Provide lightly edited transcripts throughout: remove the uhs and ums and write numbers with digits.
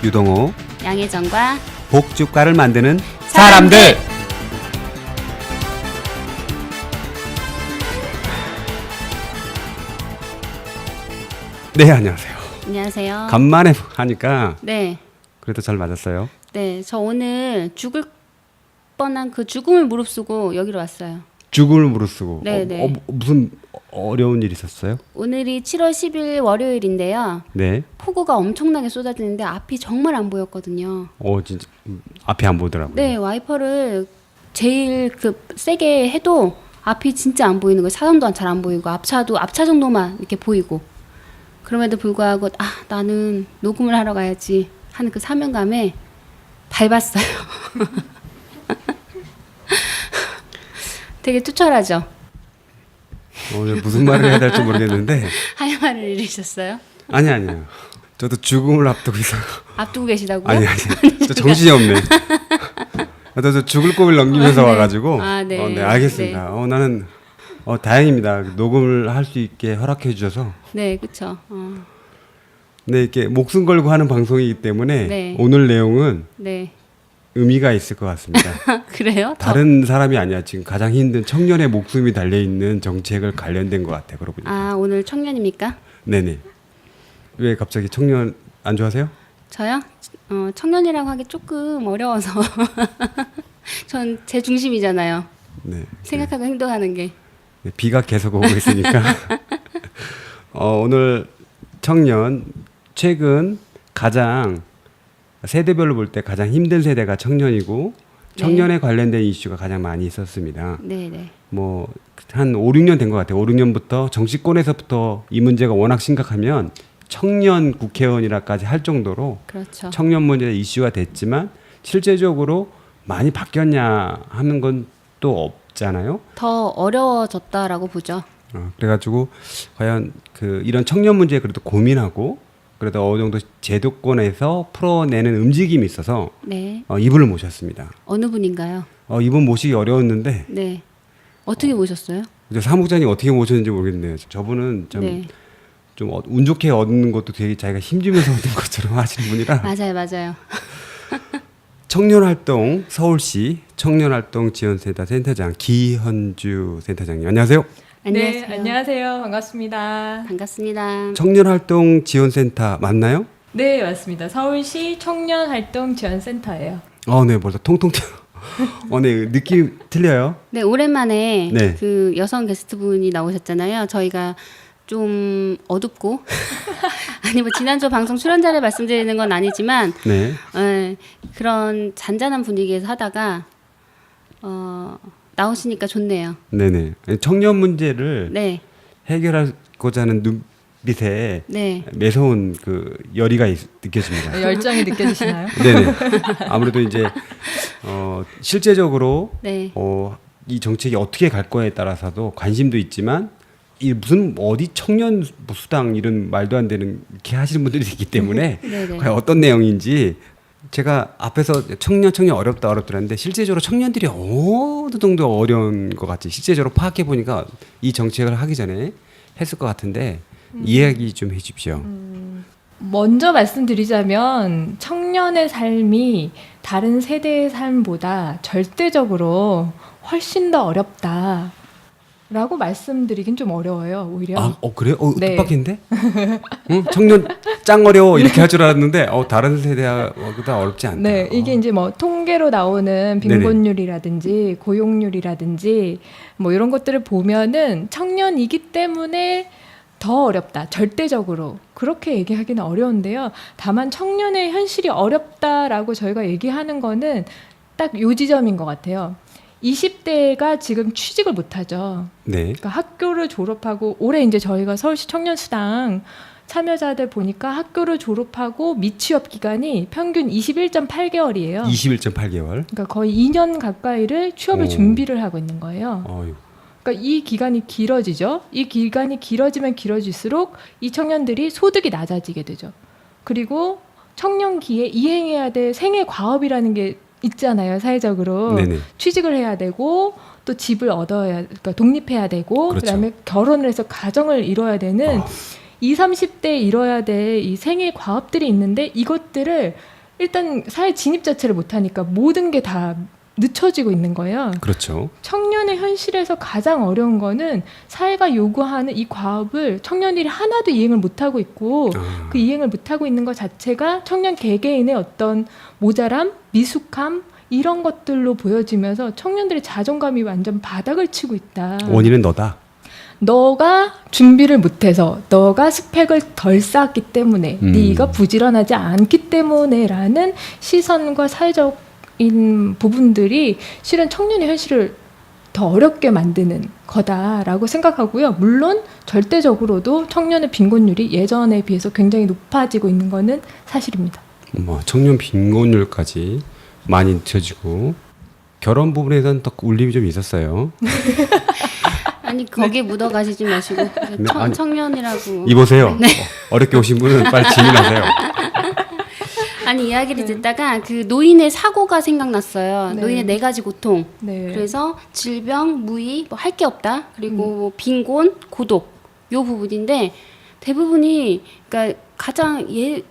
유동호 양혜정과 복주가를 만드는 사람들! 사람들. 네, 안녕하세요. 안녕하세요. 간만에 하니까 네, 그래도 잘 맞았어요. 네, 저 오늘 죽을 뻔한 그 죽음을 무릅쓰고 여기로 왔어요. 죽음을 무릅쓰고. 네, 네. 무슨 어려운 일 있었어요? 오늘이 7월 10일 월요일인데요. 네. 폭우가 엄청나게 쏟아지는데 앞이 정말 안 보였거든요. 진짜 앞이 안 보더라고요. 네, 와이퍼를 제일 세게 해도 앞이 진짜 안 보이는 거예요. 차선도 잘 안 보이고 앞차 정도만 이렇게 보이고. 그럼에도 불구하고 나는 녹음을 하러 가야지 하는 그 사명감에 밟았어요. 되게 투철하죠. 오늘 무슨 말을 해야 될지 모르겠는데. 할 말을 잃으셨어요? 아니요. 저도 죽음을 앞두고 있어요. 앞두고 계시다고요? 아니. 저 정신이 없네. 저 죽을 꿈을 넘기면서 네. 와가지고. 네. 네, 알겠습니다. 네. 나는 다행입니다. 녹음을 할 수 있게 허락해 주셔서. 네, 그렇죠. 네, 이렇게 목숨 걸고 하는 방송이기 때문에 네. 오늘 내용은 네. 의미가 있을 것 같습니다. 그래요? 다른 사람이 아니야. 지금 가장 힘든 청년의 목숨이 달려 있는 정책을 관련된 것 같아요. 그러고 보니까. 오늘 청년입니까? 네네. 왜 갑자기 청년 안 좋아하세요? 저요? 청년이라고 하기 조금 어려워서. 전 제 중심이잖아요. 네. 생각하고 행동하는 게. 네, 비가 계속 오고 있으니까. 오늘 청년 최근 가장 세대별로 볼 때 가장 힘든 세대가 청년이고 청년에 관련된 이슈가 가장 많이 있었습니다. 네네. 한 5, 6년 된 것 같아요. 5, 6년부터 정치권에서부터 이 문제가 워낙 심각하면 청년 국회의원이라까지 할 정도로 그렇죠. 청년 문제 이슈가 됐지만 실제적으로 많이 바뀌었냐 하는 건 또 없잖아요. 더 어려워졌다라고 보죠. 그래가지고 과연 이런 청년 문제에 그래도 고민하고 그래도 어느 정도 제도권에서 풀어내는 움직임이 있어서 네. 이분을 모셨습니다. 어느 분인가요? 이분 모시기 어려웠는데 네. 어떻게 모셨어요? 이제 사무장님 어떻게 모셨는지 모르겠네요. 저분은 네. 좀 운 좋게 얻는 것도 되게 자기가 힘주면서 얻는 것처럼 하시는 분이라 맞아요. 청년활동 서울시 청년활동 지원센터 센터장 기현주 센터장님 안녕하세요. 안녕하세요. 네, 안녕하세요. 반갑습니다. 반갑습니다. 청년활동 지원센터 맞나요? 네, 맞습니다. 서울시 청년활동지원센터예요. 네, 벌써 통통 튀어. 네, 느낌 틀려요. 네, 오랜만에 네. 그 여성 게스트분이 나오셨잖아요. 저희가 좀 어둡고 지난주 방송 출연자를 말씀드리는 건 아니지만 네. 그런 잔잔한 분위기에서 하다가 나오시니까 좋네요. 네네. 청년 문제를 네, 해결하고자 하는 눈빛에 네, 매서운 열의가 느껴집니다. 열정이 느껴지시나요? 네네. 아무래도 이제 실제적으로 네, 이 정책이 어떻게 갈 거에 따라서도 관심도 있지만 이 무슨 어디 청년 수당 이런 말도 안 되는 이렇게 하시는 분들이 있기 때문에 네네. 과연 어떤 내용인지 제가 앞에서 청년 어렵더라는데 실제적으로 청년들이 어느 정도 어려운 것 같지 실제적으로 파악해 보니까 이 정책을 하기 전에 했을 것 같은데 이야기 좀 해주십시오. 먼저 말씀드리자면 청년의 삶이 다른 세대의 삶보다 절대적으로 훨씬 더 어렵다. 라고 말씀드리긴 좀 어려워요, 오히려. 그래요? 네. 뜻밖인데? 응? 청년 짱 어려워 이렇게 할 줄 알았는데 다른 세대보다 어렵지 않다. 네, 이게 이제 통계로 나오는 빈곤율이라든지 고용률이라든지 이런 것들을 보면은 청년이기 때문에 더 어렵다. 절대적으로 그렇게 얘기하기는 어려운데요. 다만 청년의 현실이 어렵다라고 저희가 얘기하는 거는 딱 요 지점인 것 같아요. 20대가 지금 취직을 못하죠. 네. 그러니까 학교를 졸업하고 올해 이제 저희가 서울시 청년수당 참여자들 보니까 학교를 졸업하고 미취업 기간이 평균 21.8개월이에요. 21.8개월. 그러니까 거의 2년 가까이를 취업을 오. 준비를 하고 있는 거예요. 어휴. 그러니까 이 기간이 길어지죠. 이 기간이 길어지면 길어질수록 이 청년들이 소득이 낮아지게 되죠. 그리고 청년기에 이행해야 될 생애 과업이라는 게 있잖아요, 사회적으로. 네네. 취직을 해야 되고 또 집을 그러니까 독립해야 되고 그렇죠. 그다음에 결혼을 해서 가정을 이뤄야 되는 20, 30대에 이뤄야 될 이 생애 과업들이 있는데 이것들을 일단 사회 진입 자체를 못하니까 모든 게 다 늦춰지고 있는 거예요. 그렇죠. 청년의 현실에서 가장 어려운 거는 사회가 요구하는 이 과업을 청년들이 하나도 이행을 못하고 있고 그 이행을 못하고 있는 것 자체가 청년 개개인의 어떤 모자람, 미숙함 이런 것들로 보여지면서 청년들의 자존감이 완전 바닥을 치고 있다. 원인은 너다. 너가 준비를 못해서 너가 스펙을 덜 쌓았기 때문에 네가 부지런하지 않기 때문에라는 시선과 사회적인 부분들이 실은 청년의 현실을 더 어렵게 만드는 거다라고 생각하고요. 물론 절대적으로도 청년의 빈곤율이 예전에 비해서 굉장히 높아지고 있는 거는 사실입니다. 뭐 청년 빈곤율까지 많이 늦춰지고 결혼 부분에서는 더 울림이 좀 있었어요. 아니 거기에 묻어가시지 마시고 아니, 청년이라고. 이보세요. 어렵게 오신 분은 빨리 질문하세요. 아니 이야기를 듣다가 그 노인의 사고가 생각났어요. 네. 노인의 4가지 고통. 네. 그래서 질병, 무의, 뭐 할 게 없다. 그리고 뭐 빈곤, 고독. 요 부분인데 대부분이 그러니까 가장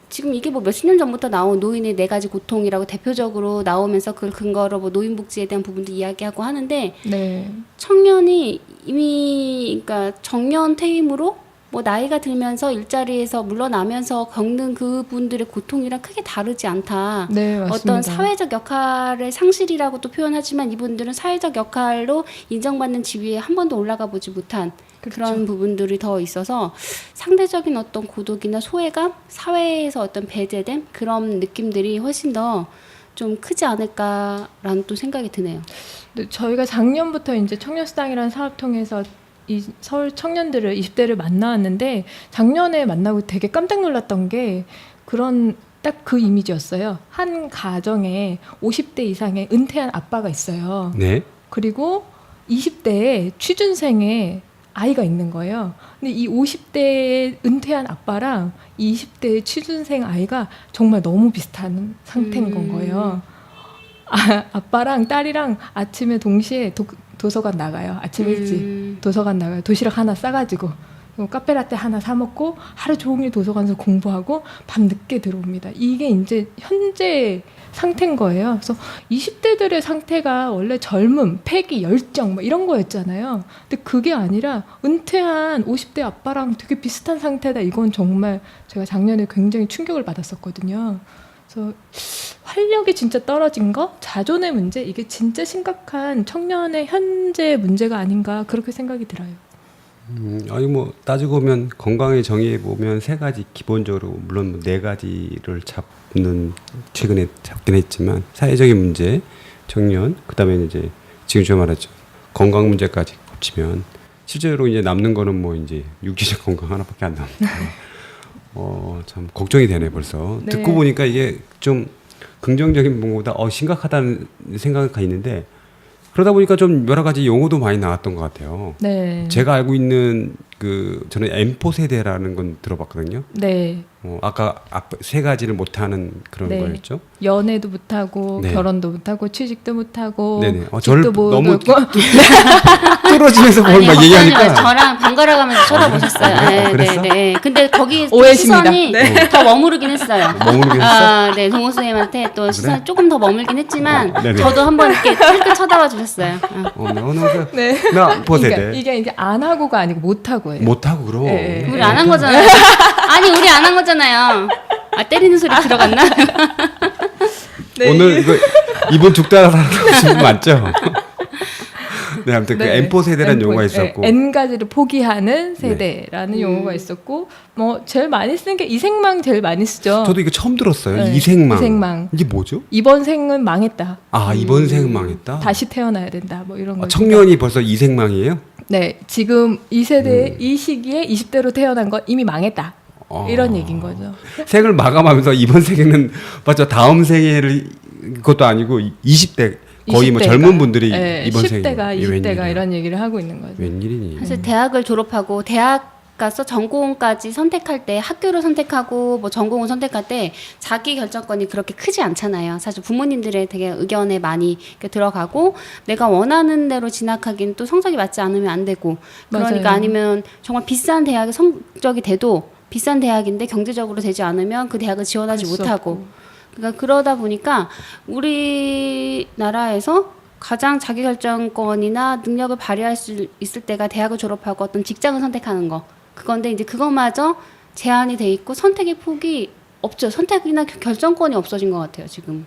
지금 이게 뭐 몇십 년 전부터 나온 노인의 4가지 고통이라고 대표적으로 나오면서 그걸 근거로 뭐 노인복지에 대한 부분도 이야기하고 하는데 네. 청년이 이미 그러니까 정년 퇴임으로 뭐 나이가 들면서 일자리에서 물러나면서 겪는 그분들의 고통이랑 크게 다르지 않다. 네, 맞습니다. 어떤 사회적 역할의 상실이라고도 표현하지만 이분들은 사회적 역할로 인정받는 지위에 한 번도 올라가 보지 못한 그렇죠. 그런 부분들이 더 있어서 상대적인 어떤 고독이나 소외감, 사회에서 어떤 배제됨 그런 느낌들이 훨씬 더 좀 크지 않을까라는 또 생각이 드네요. 근데 저희가 작년부터 이제 청년수당이라는 사업 통해서 이 서울 청년들을 20대를 만나왔는데 작년에 만나고 되게 깜짝 놀랐던 게 그런 딱 그 이미지였어요. 한 가정에 50대 이상의 은퇴한 아빠가 있어요. 네. 그리고 20대에 취준생의 아이가 있는 거예요. 근데 이 50대에 은퇴한 아빠랑 이 20대의 취준생 아이가 정말 너무 비슷한 상태인 건 거예요. 아빠랑 딸이랑 아침에 동시에 도서관 나가요. 아침 일찍 도서관 나가요. 도시락 하나 싸가지고 카페라떼 하나 사 먹고 하루 종일 도서관에서 공부하고 밤 늦게 들어옵니다. 이게 이제 현재 상태인 거예요. 그래서 20대들의 상태가 원래 젊음, 패기, 열정 뭐 이런 거였잖아요. 근데 그게 아니라 은퇴한 50대 아빠랑 되게 비슷한 상태다. 이건 정말 제가 작년에 굉장히 충격을 받았었거든요. 그래서 활력이 진짜 떨어진 거, 자존의 문제, 이게 진짜 심각한 청년의 현재 문제가 아닌가 그렇게 생각이 들어요. 아니 뭐 따지고 보면 건강의 정의에 보면 3가지 기본적으로 물론 4가지를 최근에 잡긴 했지만 사회적인 문제, 청년, 그다음에 이제 지금 제가 말했죠 건강 문제까지 합치면 실제로 이제 남는 거는 뭐 이제 육체적 건강 하나밖에 안 남니다. 참 걱정이 되네 벌써. 네. 듣고 보니까 이게 좀 긍정적인 부분보다 심각하다는 생각이 있는데 그러다 보니까 좀 여러 가지 용어도 많이 나왔던 것 같아요. 네. 제가 알고 있는 저는 M4 세대라는 건 들어봤거든요. 네. 아까 3가지를 못하는 그런 네. 거였죠. 연애도 못하고 네. 결혼도 못하고 취직도 못하고 네네. 저를 집도 못 너무 얻고 뚫어지면서 뭘 막 얘기하니까 저랑 번갈아 가면서 쳐다보셨어요. 네, 그랬어? 네. 근데 거기 오해십니다. 시선이 네. 더 머무르긴 했어요. 머무르긴 했어? 네, 동호 선생님한테 또 시선이 조금 더 머물긴 했지만 네네. 저도 한번 이렇게 찔끔 쳐다봐 주셨어요. 네. 나 M4 세대. 이게 이제 안 하고가 아니고 못 하고예요. 못하고 그럼. 네. 우리 안 한 거잖아요. 아니, 우리 안 한 거잖아요. 때리는 소리 들어갔나? 네. 오늘 이분 죽다라는 분 맞죠? 네, 아무튼 네. 그 M4 세대라는 M4, 용어가 있었고. 네, N 가지를 포기하는 세대라는 용어가 있었고, 뭐 제일 많이 쓰는 게 이생망 제일 많이 쓰죠. 저도 이거 처음 들었어요. 네, 이생망. 이생망. 이게 뭐죠? 이번 생은 망했다. 이번 생 망했다. 다시 태어나야 된다. 뭐 이런 거. 청년이 벌써 이생망이에요? 네, 지금 이 세대 이 시기에 20대로 태어난 거 이미 망했다. 이런 얘기인 거죠. 생을 마감하면서 이번 생에는 맞죠? 다음 생에를 그것도 아니고 20대 거의 뭐 20대가, 젊은 분들이 네, 이번 생에 10대가 20대가 이런 얘기를 하고 있는 거죠. 웬일이니? 사실 대학을 졸업하고 대학 가서 전공까지 선택할 때 학교를 선택하고 뭐 전공을 선택할 때 자기 결정권이 그렇게 크지 않잖아요. 사실 부모님들의 되게 의견에 많이 이렇게 들어가고 내가 원하는 대로 진학하기는 또 성적이 맞지 않으면 안 되고 그러니까 맞아요. 아니면 정말 비싼 대학에 성적이 돼도 비싼 대학인데 경제적으로 되지 않으면 그 대학을 지원하지 갈 수 못하고 없고. 그러니까 그러다 보니까 우리나라에서 가장 자기결정권이나 능력을 발휘할 수 있을 때가 대학을 졸업하고 어떤 직장을 선택하는 거. 그건데 이제 그것마저 제한이 돼 있고 선택의 폭이 없죠. 선택이나 결정권이 없어진 것 같아요, 지금.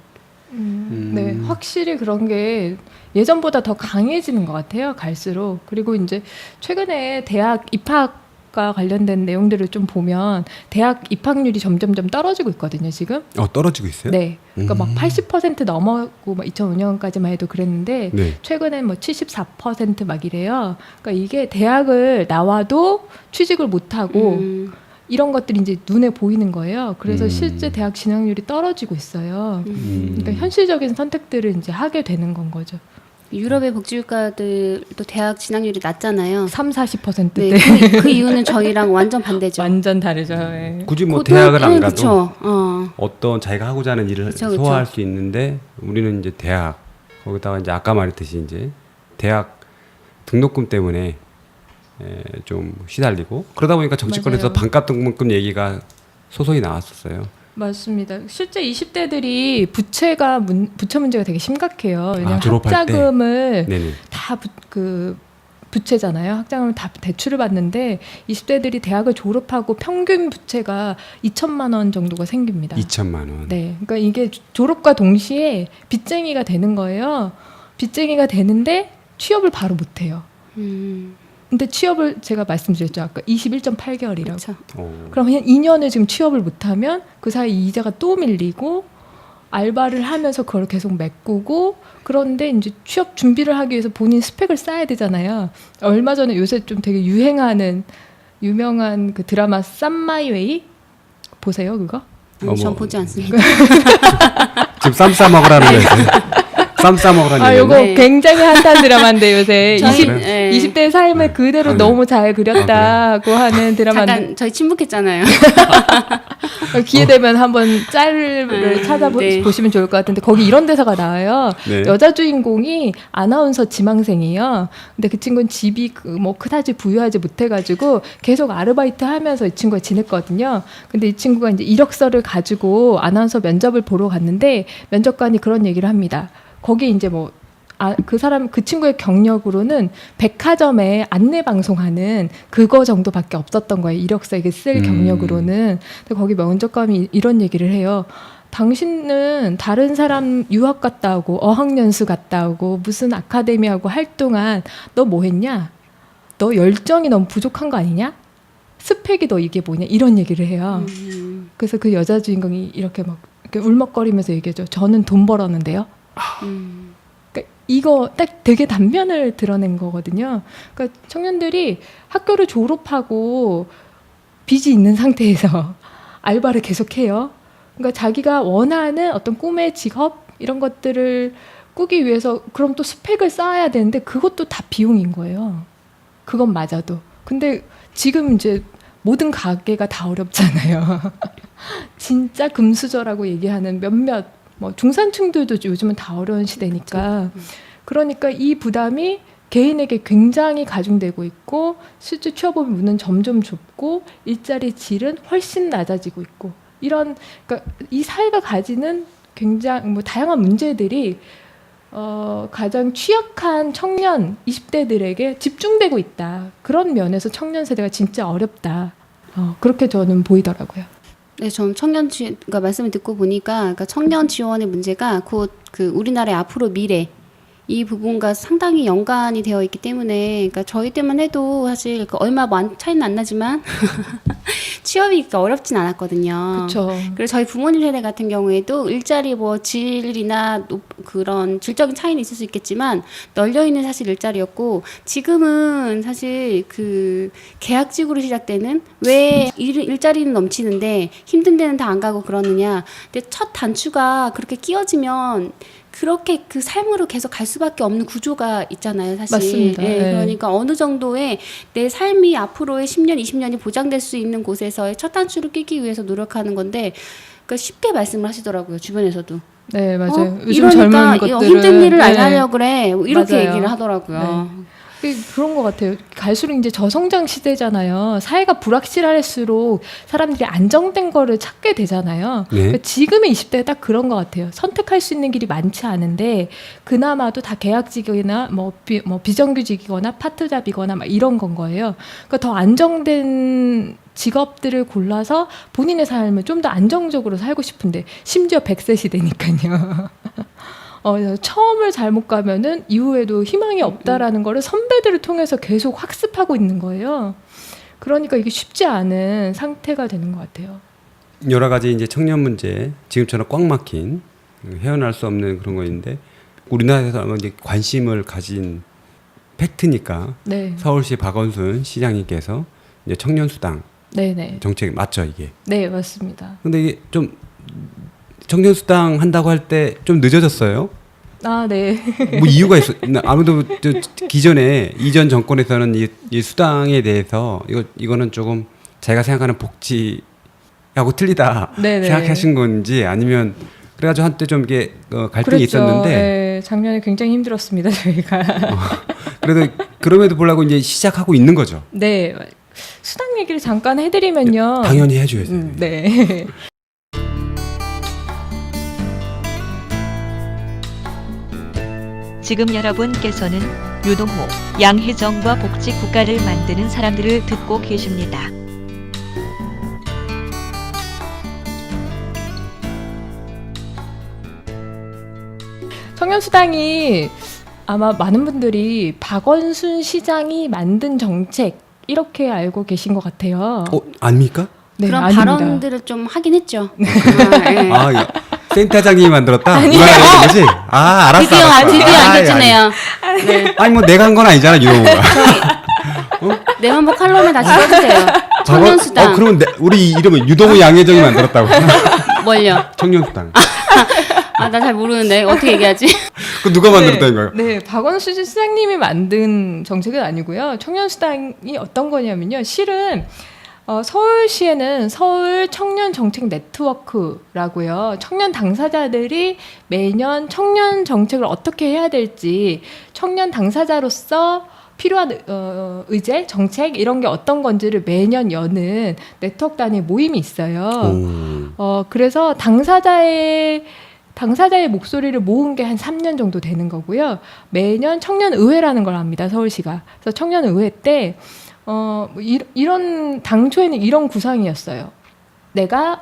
네, 확실히 그런 게 예전보다 더 강해지는 것 같아요, 갈수록. 그리고 이제 최근에 대학 입학과 관련된 내용들을 좀 보면 대학 입학률이 점점점 떨어지고 있거든요, 지금. 떨어지고 있어요? 네. 그러니까 막 80% 넘어고 막 2005년까지만 해도 그랬는데 네. 최근엔 뭐 74%막 이래요. 그러니까 이게 대학을 나와도 취직을 못 하고 이런 것들이 이제 눈에 보이는 거예요. 그래서 실제 대학 진학률이 떨어지고 있어요. 그러니까 현실적인 선택들을 이제 하게 되는 건 거죠. 유럽의 복지국가들도 대학 진학률이 낮잖아요. 30-40%대. 네, 그 이유는 저희랑 완전 반대죠. 완전 다르죠. 예. 굳이 뭐 대학을 안 가도 그쵸. 어떤 자기가 하고자 하는 일을 그쵸, 그쵸. 소화할 수 있는데 우리는 이제 대학 거기다가 이제 아까 말했듯이 이제 대학 등록금 때문에 좀 시달리고 그러다 보니까 정치권에서 맞아요. 반값 등록금 얘기가 소송이 나왔었어요. 맞습니다. 실제 20대들이 부채 문제가 되게 심각해요. 왜냐하면 졸업할 때? 학자금을 네네. 다 부채잖아요. 학자금을 다 대출을 받는데 20대들이 대학을 졸업하고 평균 부채가 2천만 원 정도가 생깁니다. 2천만 원. 네, 그러니까 이게 졸업과 동시에 빚쟁이가 되는 거예요. 빚쟁이가 되는데 취업을 바로 못 해요. 근데 취업을 제가 말씀드렸죠. 아까 21.8개월이라고. 그렇죠. 그러면 2년을 지금 취업을 못하면 그 사이 이자가 또 밀리고 알바를 하면서 그걸 계속 메꾸고 그런데 이제 취업 준비를 하기 위해서 본인 스펙을 쌓아야 되잖아요. 얼마 전에 요새 좀 되게 유명한 그 드라마 쌈마이웨이 보세요 그거? 전 보지 않습니다. 지금 쌈 싸먹으라는 거예요. 쌈 싸먹으라는 아, 얘기는. 요거 네. 굉장히 핫한 드라마인데 요새 저희- 20, 네. 20대 삶을 그대로 네. 너무 잘 그렸다고 하는 드라마인데 잠깐 저희 침묵했잖아요. 기회 되면 한번 짤을 네. 찾아보시면 좋을 것 같은데 거기 이런 대사가 나와요. 네. 여자 주인공이 아나운서 지망생이에요. 근데 그 친구는 집이 뭐 그다지 부유하지 못해가지고 계속 아르바이트 하면서 이 친구가 지냈거든요. 근데 이 친구가 이제 이력서를 가지고 아나운서 면접을 보러 갔는데 면접관이 그런 얘기를 합니다. 거기 이제 뭐 그 친구의 경력으로는 백화점에 안내 방송하는 그거 정도밖에 없었던 거예요. 이력서에 쓸 경력으로는. 근데 거기 면접관이 이런 얘기를 해요. 당신은 다른 사람 유학 갔다 오고 어학연수 갔다 오고 무슨 아카데미하고 활동한 너 뭐 했냐? 너 열정이 너무 부족한 거 아니냐? 스펙이 너 이게 뭐냐? 이런 얘기를 해요. 그래서 그 여자 주인공이 이렇게 막 이렇게 울먹거리면서 얘기하죠. 저는 돈 벌었는데요. 그러니까 이거 딱 되게 단면을 드러낸 거거든요. 그러니까 청년들이 학교를 졸업하고 빚이 있는 상태에서 알바를 계속해요. 그러니까 자기가 원하는 어떤 꿈의 직업 이런 것들을 꾸기 위해서 그럼 또 스펙을 쌓아야 되는데 그것도 다 비용인 거예요. 그건 맞아도. 근데 지금 이제 모든 가게가 다 어렵잖아요. 진짜 금수저라고 얘기하는 몇몇 뭐 중산층들도 요즘은 다 어려운 시대니까. 그러니까 이 부담이 개인에게 굉장히 가중되고 있고 실제 취업의 문은 점점 좁고 일자리 질은 훨씬 낮아지고 있고 이런 그러니까 이 사회가 가지는 굉장히 뭐 다양한 문제들이 가장 취약한 청년 20대들에게 집중되고 있다. 그런 면에서 청년 세대가 진짜 어렵다. 그렇게 저는 보이더라고요. 네, 전 그러니까 말씀을 듣고 보니까 그러니까 청년 지원의 문제가 곧 그 우리나라의 앞으로 미래 이 부분과 상당히 연관이 되어 있기 때문에 그러니까 저희 때만 해도 사실 얼마 차이는 안 나지만 취업이 그렇게 어렵진 않았거든요. 그렇죠. 그리고 저희 부모님 세대 같은 경우에도 일자리 뭐 질이나 그런 질적인 차이는 있을 수 있겠지만 널려 있는 사실 일자리였고 지금은 사실 그 계약직으로 시작되는 왜 일자리는 넘치는데 힘든 데는 다 안 가고 그러느냐. 근데 첫 단추가 그렇게 끼어지면 그렇게 그 삶으로 계속 갈 수밖에 없는 구조가 있잖아요, 사실. 맞습니다. 예, 네. 그러니까 어느 정도의 내 삶이 앞으로의 10년, 20년이 보장될 수 있는 곳에서의 첫 단추를 끼기 위해서 노력하는 건데, 그러니까 쉽게 말씀을 하시더라고요, 주변에서도. 네, 맞아요. 요즘 이러니까 젊은 것들은 힘든 일을 안 네. 하려고 그래. 뭐 이렇게 맞아요. 얘기를 하더라고요. 그런 것 같아요. 갈수록 이제 저성장 시대잖아요. 사회가 불확실할수록 사람들이 안정된 거를 찾게 되잖아요. 네. 그러니까 지금의 20대가 딱 그런 것 같아요. 선택할 수 있는 길이 많지 않은데 그나마도 다 계약직이나 뭐 비정규직이거나 파트잡이거나 막 이런 건 거예요. 그러니까 더 안정된 직업들을 골라서 본인의 삶을 좀 더 안정적으로 살고 싶은데 심지어 100세 시대니까요. 처음을 잘못 가면은 이후에도 희망이 없다라는 거를 선배들을 통해서 계속 학습하고 있는 거예요. 그러니까 이게 쉽지 않은 상태가 되는 것 같아요. 여러 가지 이제 청년 문제 지금처럼 꽉 막힌 헤어날 수 없는 그런 거인데 우리나라에서 아마 이제 관심을 가진 팩트니까 네. 서울시 박원순 시장님께서 이제 청년 수당 네네. 정책 맞죠 이게? 네, 맞습니다. 근데 이게 좀 청년 수당 한다고 할 때 좀 늦어졌어요. 아, 네. 뭐 이유가 있어? 아무도 기존에 이전 정권에서는 이 수당에 대해서 이거는 조금 자기가 생각하는 복지하고 틀리다 네네. 생각하신 건지 아니면 그래가지고 한때 좀 이게 갈등이 그랬죠. 있었는데 네, 작년에 굉장히 힘들었습니다 저희가. 그래도 그럼에도 불구하고 이제 시작하고 있는 거죠. 네, 수당 얘기를 잠깐 해드리면요. 당연히 해줘야죠. 네. 지금 여러분께서는 유동호, 양혜정과 복지 국가를 만드는 사람들을 듣고 계십니다. 청년수당이 아마 많은 분들이 박원순 시장이 만든 정책 이렇게 알고 계신 것 같아요. 아닙니까? 네, 그런 아닙니다. 발언들을 좀 하긴 했죠. 아, 예. 아, 센터장님이 만들었다? 이 말하는 거지? 아, 알았어. 드디어 알았어. 드디어 아, 안겨주네요. 네. 아니, 뭐 내가 한 건 아니잖아, 유동호가. 내 한복 칼럼에 다 찍어주세요. 청년수당. 그러면 우리 이름은 유동호 양혜정이 만들었다고. 뭘요? 청년수당. 아, 나 잘 모르는데 어떻게 얘기하지? 그 누가 만들었다는 거예요? 네, 박원순 시장님이 만든 정책은 아니고요. 청년수당이 어떤 거냐면요. 실은 서울시에는 서울 청년 정책 네트워크라고요. 청년 당사자들이 매년 청년 정책을 어떻게 해야 될지 청년 당사자로서 필요한 의제, 정책 이런 게 어떤 건지를 매년 여는 네트워크 단위 모임이 있어요. 그래서 당사자의 목소리를 모은 게 한 3년 정도 되는 거고요. 매년 청년의회라는 걸 합니다. 서울시가. 그래서 청년의회 때 이런 당초에는 이런 구상이었어요. 내가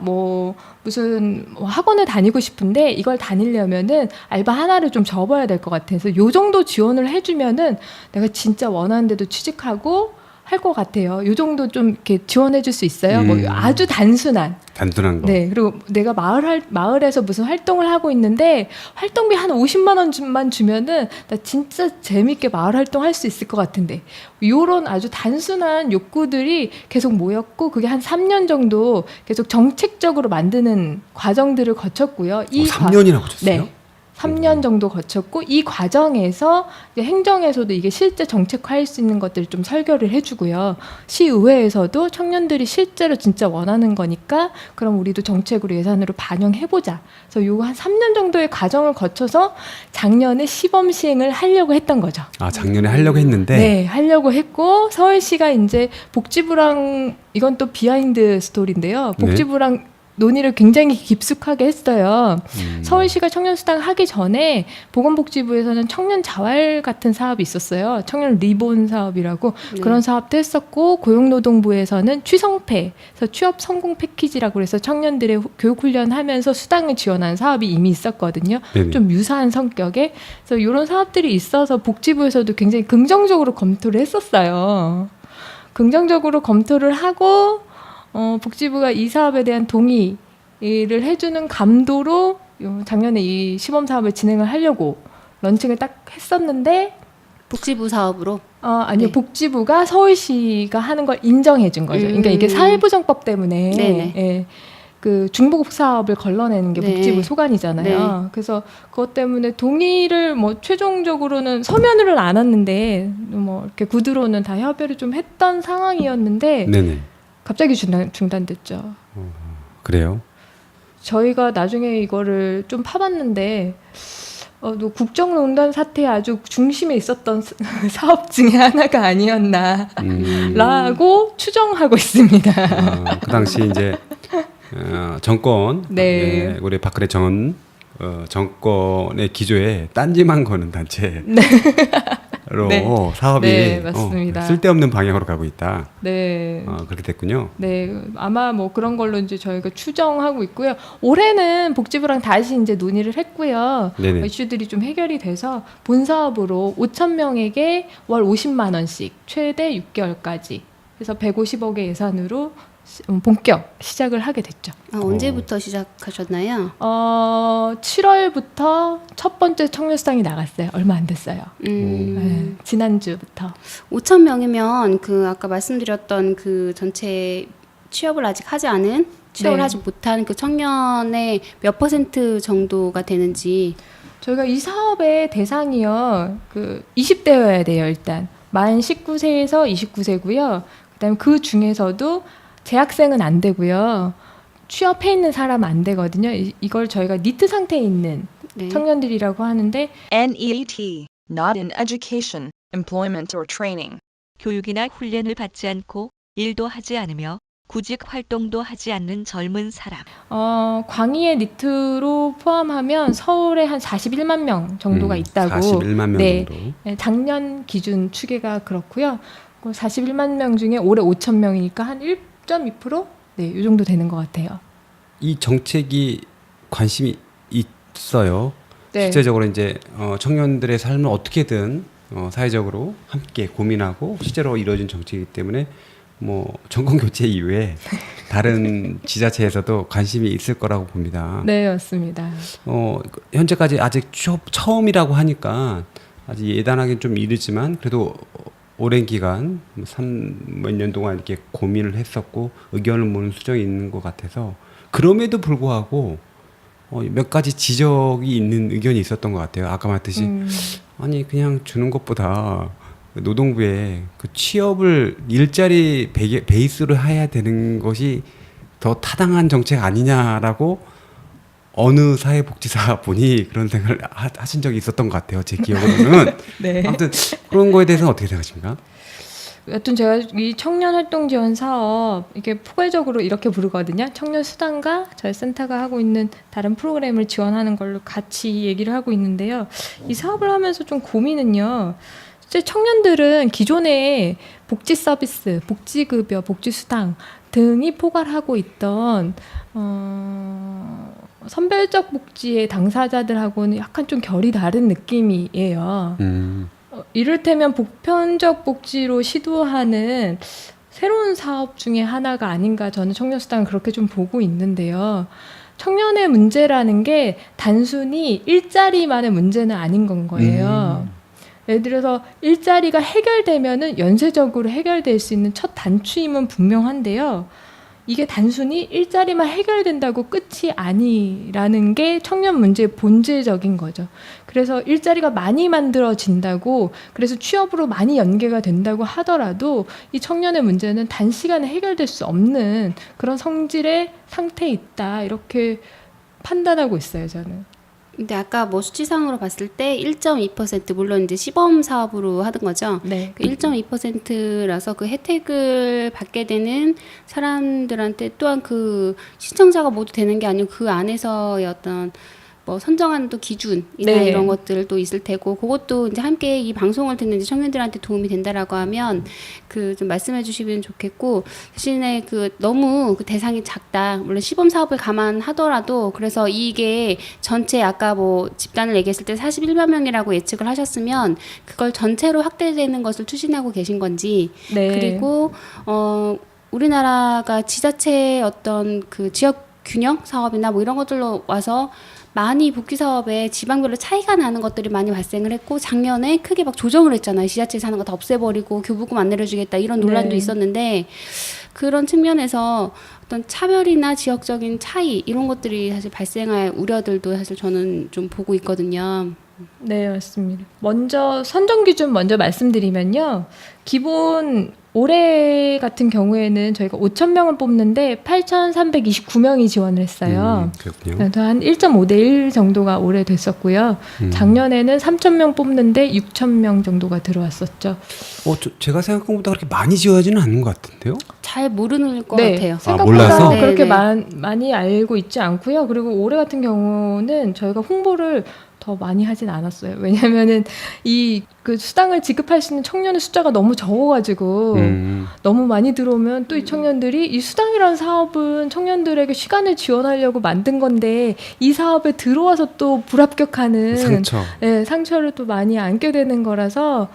무슨 학원을 다니고 싶은데 이걸 다니려면은 알바 하나를 좀 접어야 될 것 같아서 요 정도 지원을 해주면은 내가 진짜 원하는 데도 취직하고 할 것 같아요. 요 정도 좀 이렇게 지원해 줄 수 있어요. 뭐 아주 단순한 거. 네. 그리고 내가 마을에서 무슨 활동을 하고 있는데 활동비 한 50만 원만 주면은 나 진짜 재밌게 마을 활동할 수 있을 것 같은데 요런 아주 단순한 욕구들이 계속 모였고 그게 한 3년 정도 계속 정책적으로 만드는 과정들을 거쳤고요. 3년이나 거쳤어요? 네. 3년 정도 거쳤고 이 과정에서 이제 행정에서도 이게 실제 정책화할 수 있는 것들을 좀 설계를 해주고요. 시의회에서도 청년들이 실제로 진짜 원하는 거니까 그럼 우리도 정책으로 예산으로 반영해보자. 그래서 요거 한 3년 정도의 과정을 거쳐서 작년에 시범 시행을 하려고 했던 거죠. 아, 작년에 하려고 했는데? 네, 하려고 했고 서울시가 이제 복지부랑 이건 또 비하인드 스토리인데요. 복지부랑 논의를 굉장히 깊숙하게 했어요. 서울시가 청년수당 하기 전에 보건복지부에서는 청년 자활 같은 사업이 있었어요. 청년 리본 사업이라고 그런 사업도 했었고 고용노동부에서는 취성패, 그래서 취업 성공 패키지라고 해서 청년들의 교육 훈련하면서 수당을 지원하는 사업이 이미 있었거든요. 네네. 좀 유사한 성격의. 그래서 이런 사업들이 있어서 복지부에서도 굉장히 긍정적으로 검토를 했었어요. 긍정적으로 검토를 하고 복지부가 이 사업에 대한 동의를 해주는 감도로 작년에 이 시범 사업을 진행을 하려고 런칭을 딱 했었는데 복지부 사업으로. 아니요. 네. 복지부가 서울시가 하는 걸 인정해 준 거죠. 그러니까 이게 사회부정법 때문에 네네. 그 중복 사업을 걸러내는 게 네. 복지부 소관이잖아요. 그래서 그것 때문에 동의를 최종적으로는 서면으로는 안 왔는데 이렇게 구두로는 다 협의를 좀 했던 상황이었는데 네네. 갑자기 중단됐죠. 그래요? 저희가 나중에 이거를 좀 파봤는데 국정농단 사태의 아주 중심에 있었던 사업 중에 하나가 아니었나라고 추정하고 있습니다. 그 당시 이제 정권, 네. 우리 박근혜 전 정권의 기조에 딴지만 거는 단체로 네. 사업이 네, 맞습니다. 쓸데없는 방향으로 가고 있다. 네. 그렇게 됐군요. 네, 아마 뭐 그런 걸로 이제 저희가 추정하고 있고요. 올해는 복지부랑 다시 이제 논의를 했고요. 네네. 이슈들이 좀 해결이 돼서 본 사업으로 5천 명에게 월 50만 원씩 최대 6개월까지 해서 150억의 예산으로 본격 시작을 하게 됐죠. 언제부터 시작하셨나요? 7월부터 첫 번째 청년수당이 나갔어요. 얼마 안 됐어요. 네, 지난주부터. 5천 명이면 그 아까 말씀드렸던 그 전체 취업을 아직 하지 않은 취업을 네. 하지 못한 그 청년의 몇 퍼센트 정도가 되는지. 저희가 이 사업의 대상이요, 20대여야 돼요, 일단. 만 19세에서 29세고요. 그다음에 그 중에서도 재학생은 안 되고요. 취업해 있는 사람 안 되거든요. 이걸 저희가 니트 상태에 있는 네. 청년들이라고 하는데 NEET, not in education, employment or training. 교육이나 훈련을 받지 않고 일도 하지 않으며 구직 활동도 하지 않는 젊은 사람. 광의의 니트로 포함하면 서울에 한 41만 명 정도가 있다고. 41만 명 네. 정도. 네, 작년 기준 추계가 그렇고요. 41만 명 중에 올해 5천 명이니까 한 1.2%? 네, 이 정도 되는 것 같아요. 이 정책이 관심이 있어요. 네. 실제적으로 이제 청년들의 삶을 어떻게든 사회적으로 함께 고민하고 실제로 이루어진 정책이기 때문에 뭐 정권 교체 이후에 다른 지자체에서도 관심이 있을 거라고 봅니다. 네, 맞습니다. 현재까지 아직 처음이라고 하니까 아직 예단하기는 좀 이르지만 그래도 오랜 기간 몇 년 동안 이렇게 고민을 했었고 의견을 모는 수정이 있는 것 같아서 그럼에도 불구하고 몇 가지 지적이 있는 의견이 있었던 것 같아요. 아까 말했듯이 아니 그냥 주는 것보다 노동부에 그 취업을 일자리 베이스로 해야 되는 것이 더 타당한 정책 아니냐라고 어느 사회복지사 분이 그런 생각을 하신 적이 있었던 것 같아요. 제 기억으로는. 네. 아무튼 그런 거에 대해서는 어떻게 생각하십니까? 여튼 제가 이 청년 활동 지원 사업 이게 포괄적으로 이렇게 부르거든요. 청년 수당과 저희 센터가 하고 있는 다른 프로그램을 지원하는 걸로 같이 얘기를 하고 있는데요. 이 사업을 하면서 좀 고민은요. 실제 청년들은 기존에 복지 서비스, 복지급여, 복지수당 등이 포괄하고 있던 선별적 복지의 당사자들하고는 약간 좀 결이 다른 느낌이에요. 이를테면 보편적 복지로 시도하는 새로운 사업 중에 하나가 아닌가 저는 청년수당을 그렇게 좀 보고 있는데요. 청년의 문제라는 게 단순히 일자리만의 문제는 아닌 건 거예요. 예를 들어서 일자리가 해결되면은 연쇄적으로 해결될 수 있는 첫 단추임은 분명한데요. 이게 단순히 일자리만 해결된다고 끝이 아니라는 게 청년 문제의 본질적인 거죠. 그래서 일자리가 많이 만들어진다고 그래서 취업으로 많이 연계가 된다고 하더라도 이 청년의 문제는 단시간에 해결될 수 없는 그런 성질의 상태에 있다. 이렇게 판단하고 있어요, 저는. 근데 아까 뭐 수치상으로 봤을 때 1.2% 물론 이제 시범 사업으로 하던 거죠. 네. 그 1.2%라서 그 혜택을 받게 되는 사람들한테 또한 그 신청자가 모두 되는 게 아니고 그 안에서의 어떤 뭐 선정하는 또 기준이나 네. 이런 것들도 있을 테고 그것도 이제 함께 이 방송을 듣는 이제 청년들한테 도움이 된다라고 하면 그 좀 말씀해 주시면 좋겠고 대신에 그 너무 그 대상이 작다 물론 시범 사업을 감안하더라도 그래서 이게 전체 아까 뭐 집단을 얘기했을 때 41만 명이라고 예측을 하셨으면 그걸 전체로 확대되는 것을 추진하고 계신 건지 네. 그리고 우리나라가 지자체의 어떤 그 지역 균형 사업이나 뭐 이런 것들로 와서 많이 복지 사업에 지방별로 차이가 나는 것들이 많이 발생을 했고 작년에 크게 막 조정을 했잖아요. 지자체에서 하는 거 다 없애버리고 교부금 안 내려주겠다 이런 논란도 네. 있었는데 그런 측면에서 어떤 차별이나 지역적인 차이 이런 것들이 사실 발생할 우려들도 사실 저는 좀 보고 있거든요. 네, 맞습니다. 먼저 선정 기준 먼저 말씀드리면요. 기본 올해 같은 경우에는 저희가 5,000명을 뽑는데 8,329명이 지원을 했어요. 그렇군요. 그래서 한 1.5대 1 정도가 올해 됐었고요. 작년에는 3,000명 뽑는데 6,000명 정도가 들어왔었죠. 제가 생각한 것보다 그렇게 많이 지어지는 않는 것 같은데요? 잘 모르는 것 네, 같아요. 생각보다 몰라서? 그렇게 네. 많이 알고 있지 않고요. 그리고 올해 같은 경우는 저희가 홍보를 더 많이 하진 않았어요. 왜냐면은 그 수당을 지급할 수 있는 청년의 숫자가 너무 적어가지고 너무 많이 들어오면 또 이 청년들이 이 수당이라는 사업은 청년들에게 시간을 지원하려고 만든 건데 이 사업에 들어와서 또 불합격하는 상처. 네, 상처를 또 많이 안게 되는 거라서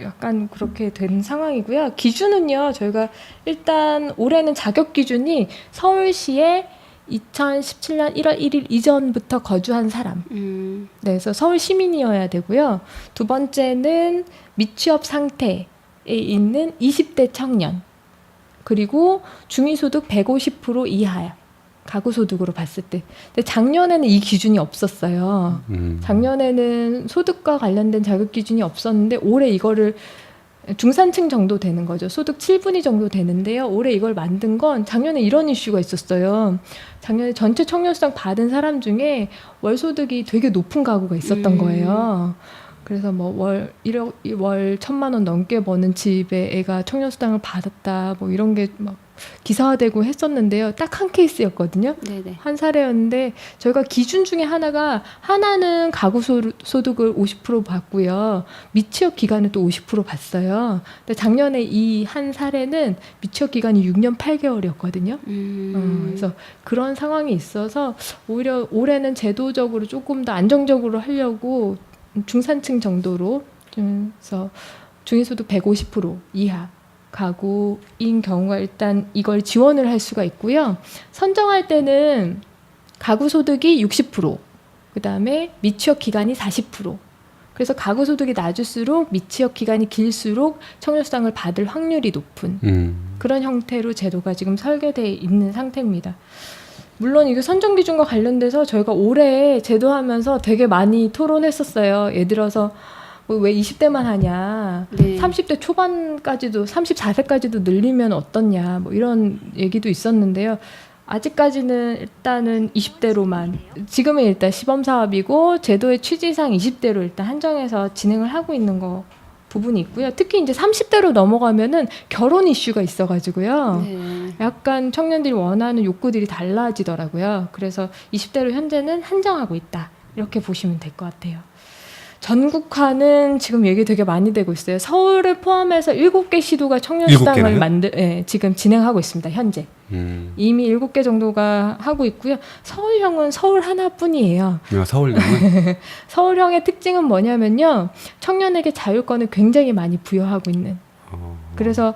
약간 그렇게 된 상황이고요. 기준은요, 저희가 일단 올해는 자격 기준이 서울시에 2017년 1월 1일 이전부터 거주한 사람. 네, 그래서 서울 시민이어야 되고요. 두 번째는 미취업 상태에 있는 20대 청년. 그리고 중위소득 150% 이하. 가구소득으로 봤을 때. 근데 작년에는 이 기준이 없었어요. 작년에는 소득과 관련된 자격 기준이 없었는데 올해 이거를 중산층 정도 되는 거죠. 소득 7분위 정도 되는데요. 올해 이걸 만든 건 작년에 이런 이슈가 있었어요. 작년에 전체 청년수당 받은 사람 중에 월소득이 되게 높은 가구가 있었던 거예요. 그래서 뭐 월 1,000만 원 넘게 버는 집에 애가 청년수당을 받았다. 뭐 이런 게 막 기사화되고 했었는데요. 딱 한 케이스였거든요. 네네. 한 사례였는데 저희가 기준 중에 하나는 가구 소득을 50% 받고요. 미취업 기간을 또 50% 받어요. 근데 작년에 이 한 사례는 미취업 기간이 6년 8개월이었거든요. 그래서 그런 상황이 있어서 오히려 올해는 제도적으로 조금 더 안정적으로 하려고 중산층 정도로 그래서 중위소득 150% 이하 가구인 경우가 일단 이걸 지원을 할 수가 있고요. 선정할 때는 가구 소득이 60%, 그다음에 미취업 기간이 40%. 그래서 가구 소득이 낮을수록 미취업 기간이 길수록 청년수당을 받을 확률이 높은 그런 형태로 제도가 지금 설계되어 있는 상태입니다. 물론 이게 선정 기준과 관련돼서 저희가 올해 제도하면서 되게 많이 토론했었어요. 예를 들어서 왜 20대만 하냐, 네. 30대 초반까지도 34세까지도 늘리면 어떻냐, 뭐 이런 얘기도 있었는데요. 아직까지는 일단은 20대로만, 지금은 일단 시범 사업이고 제도의 취지상 20대로 일단 한정해서 진행을 하고 있는 거 부분이 있고요. 특히 이제 30대로 넘어가면은 결혼 이슈가 있어가지고요. 네. 약간 청년들이 원하는 욕구들이 달라지더라고요. 그래서 20대로 현재는 한정하고 있다. 이렇게 보시면 될 것 같아요. 전국화는 지금 얘기 되게 많이 되고 있어요. 서울을 포함해서 7개 시도가 청년수당을 지금 진행하고 있습니다. 현재. 이미 7개 정도가 하고 있고요. 서울형은 서울 하나뿐이에요. 서울형은? 서울형의 특징은 뭐냐면요. 청년에게 자율권을 굉장히 많이 부여하고 있는. 그래서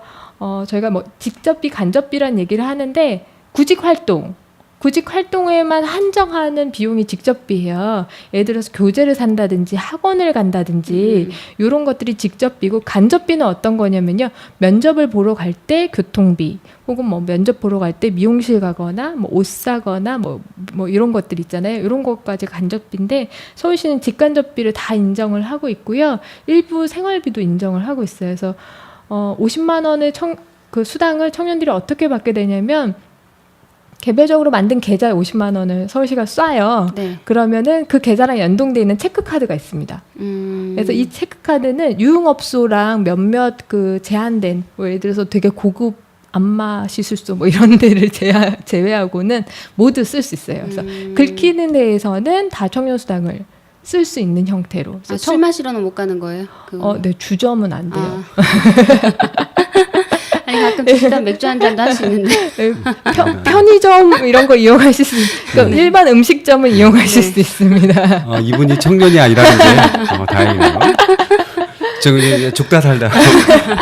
저희가 뭐 직접비, 간접비란 얘기를 하는데 구직 활동에만 한정하는 비용이 직접비예요. 예를 들어서 교재를 산다든지 학원을 간다든지 이런 것들이 직접비고, 간접비는 어떤 거냐면요. 면접을 보러 갈 때 교통비, 혹은 뭐 면접 보러 갈 때 미용실 가거나 뭐 옷 사거나 뭐 이런 것들 있잖아요. 이런 것까지 간접비인데 서울시는 직간접비를 다 인정을 하고 있고요. 일부 생활비도 인정을 하고 있어요. 그래서 50만 원의 그 수당을 청년들이 어떻게 받게 되냐면, 개별적으로 만든 계좌에 50만 원을 서울시가 쏴요. 네. 그러면은 그 계좌랑 연동돼 있는 체크카드가 있습니다. 그래서 이 체크카드는 유흥업소랑 몇몇 그 제한된, 뭐 예를 들어서 되게 고급 안마 시술소 뭐 이런 데를 제외하고는 모두 쓸 수 있어요. 그래서 긁히는 데에서는 다 청년수당을 쓸 수 있는 형태로. 그래서 술 마시러는 못 가는 거예요? 네, 주점은 안 돼요. 아니 가끔 비슷한 맥주 한 잔도 할 수 있는데. 편의점 이런 거 이용하실 수 그러니까 일반 음식점은 이용하실 수 있습니다. 이분이 청년이 아니라는 게 다행이네요. 저 죽다 살다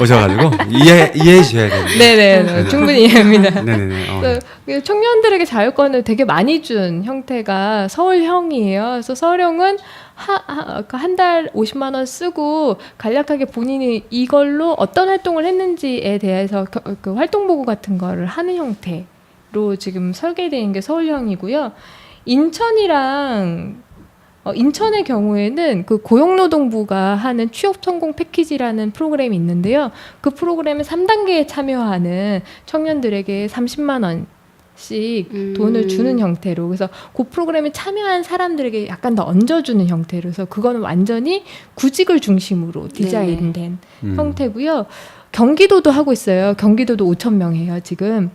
오셔가지고 이해해 주셔야 됩니다. 네네, 충분히 이해합니다. 네네네. 청년들에게 자율권을 되게 많이 준 형태가 서울형이에요. 그래서 서울형은 한 달 50만 원 쓰고 간략하게 본인이 이걸로 어떤 활동을 했는지에 대해서 그 활동 보고 같은 거를 하는 형태로 지금 설계되어 있는 게 서울형이고요. 인천이랑 인천의 경우에는 그 고용노동부가 하는 취업 성공 패키지라는 프로그램이 있는데요. 그 프로그램에 3단계에 참여하는 청년들에게 30만 원씩 돈을 주는 형태로, 그래서 그 프로그램에 참여한 사람들에게 약간 더 얹어주는 형태로, 그래서 그거는 완전히 구직을 중심으로 디자인된 형태고요. 경기도도 하고 있어요. 경기도도 5천 명 해요, 지금.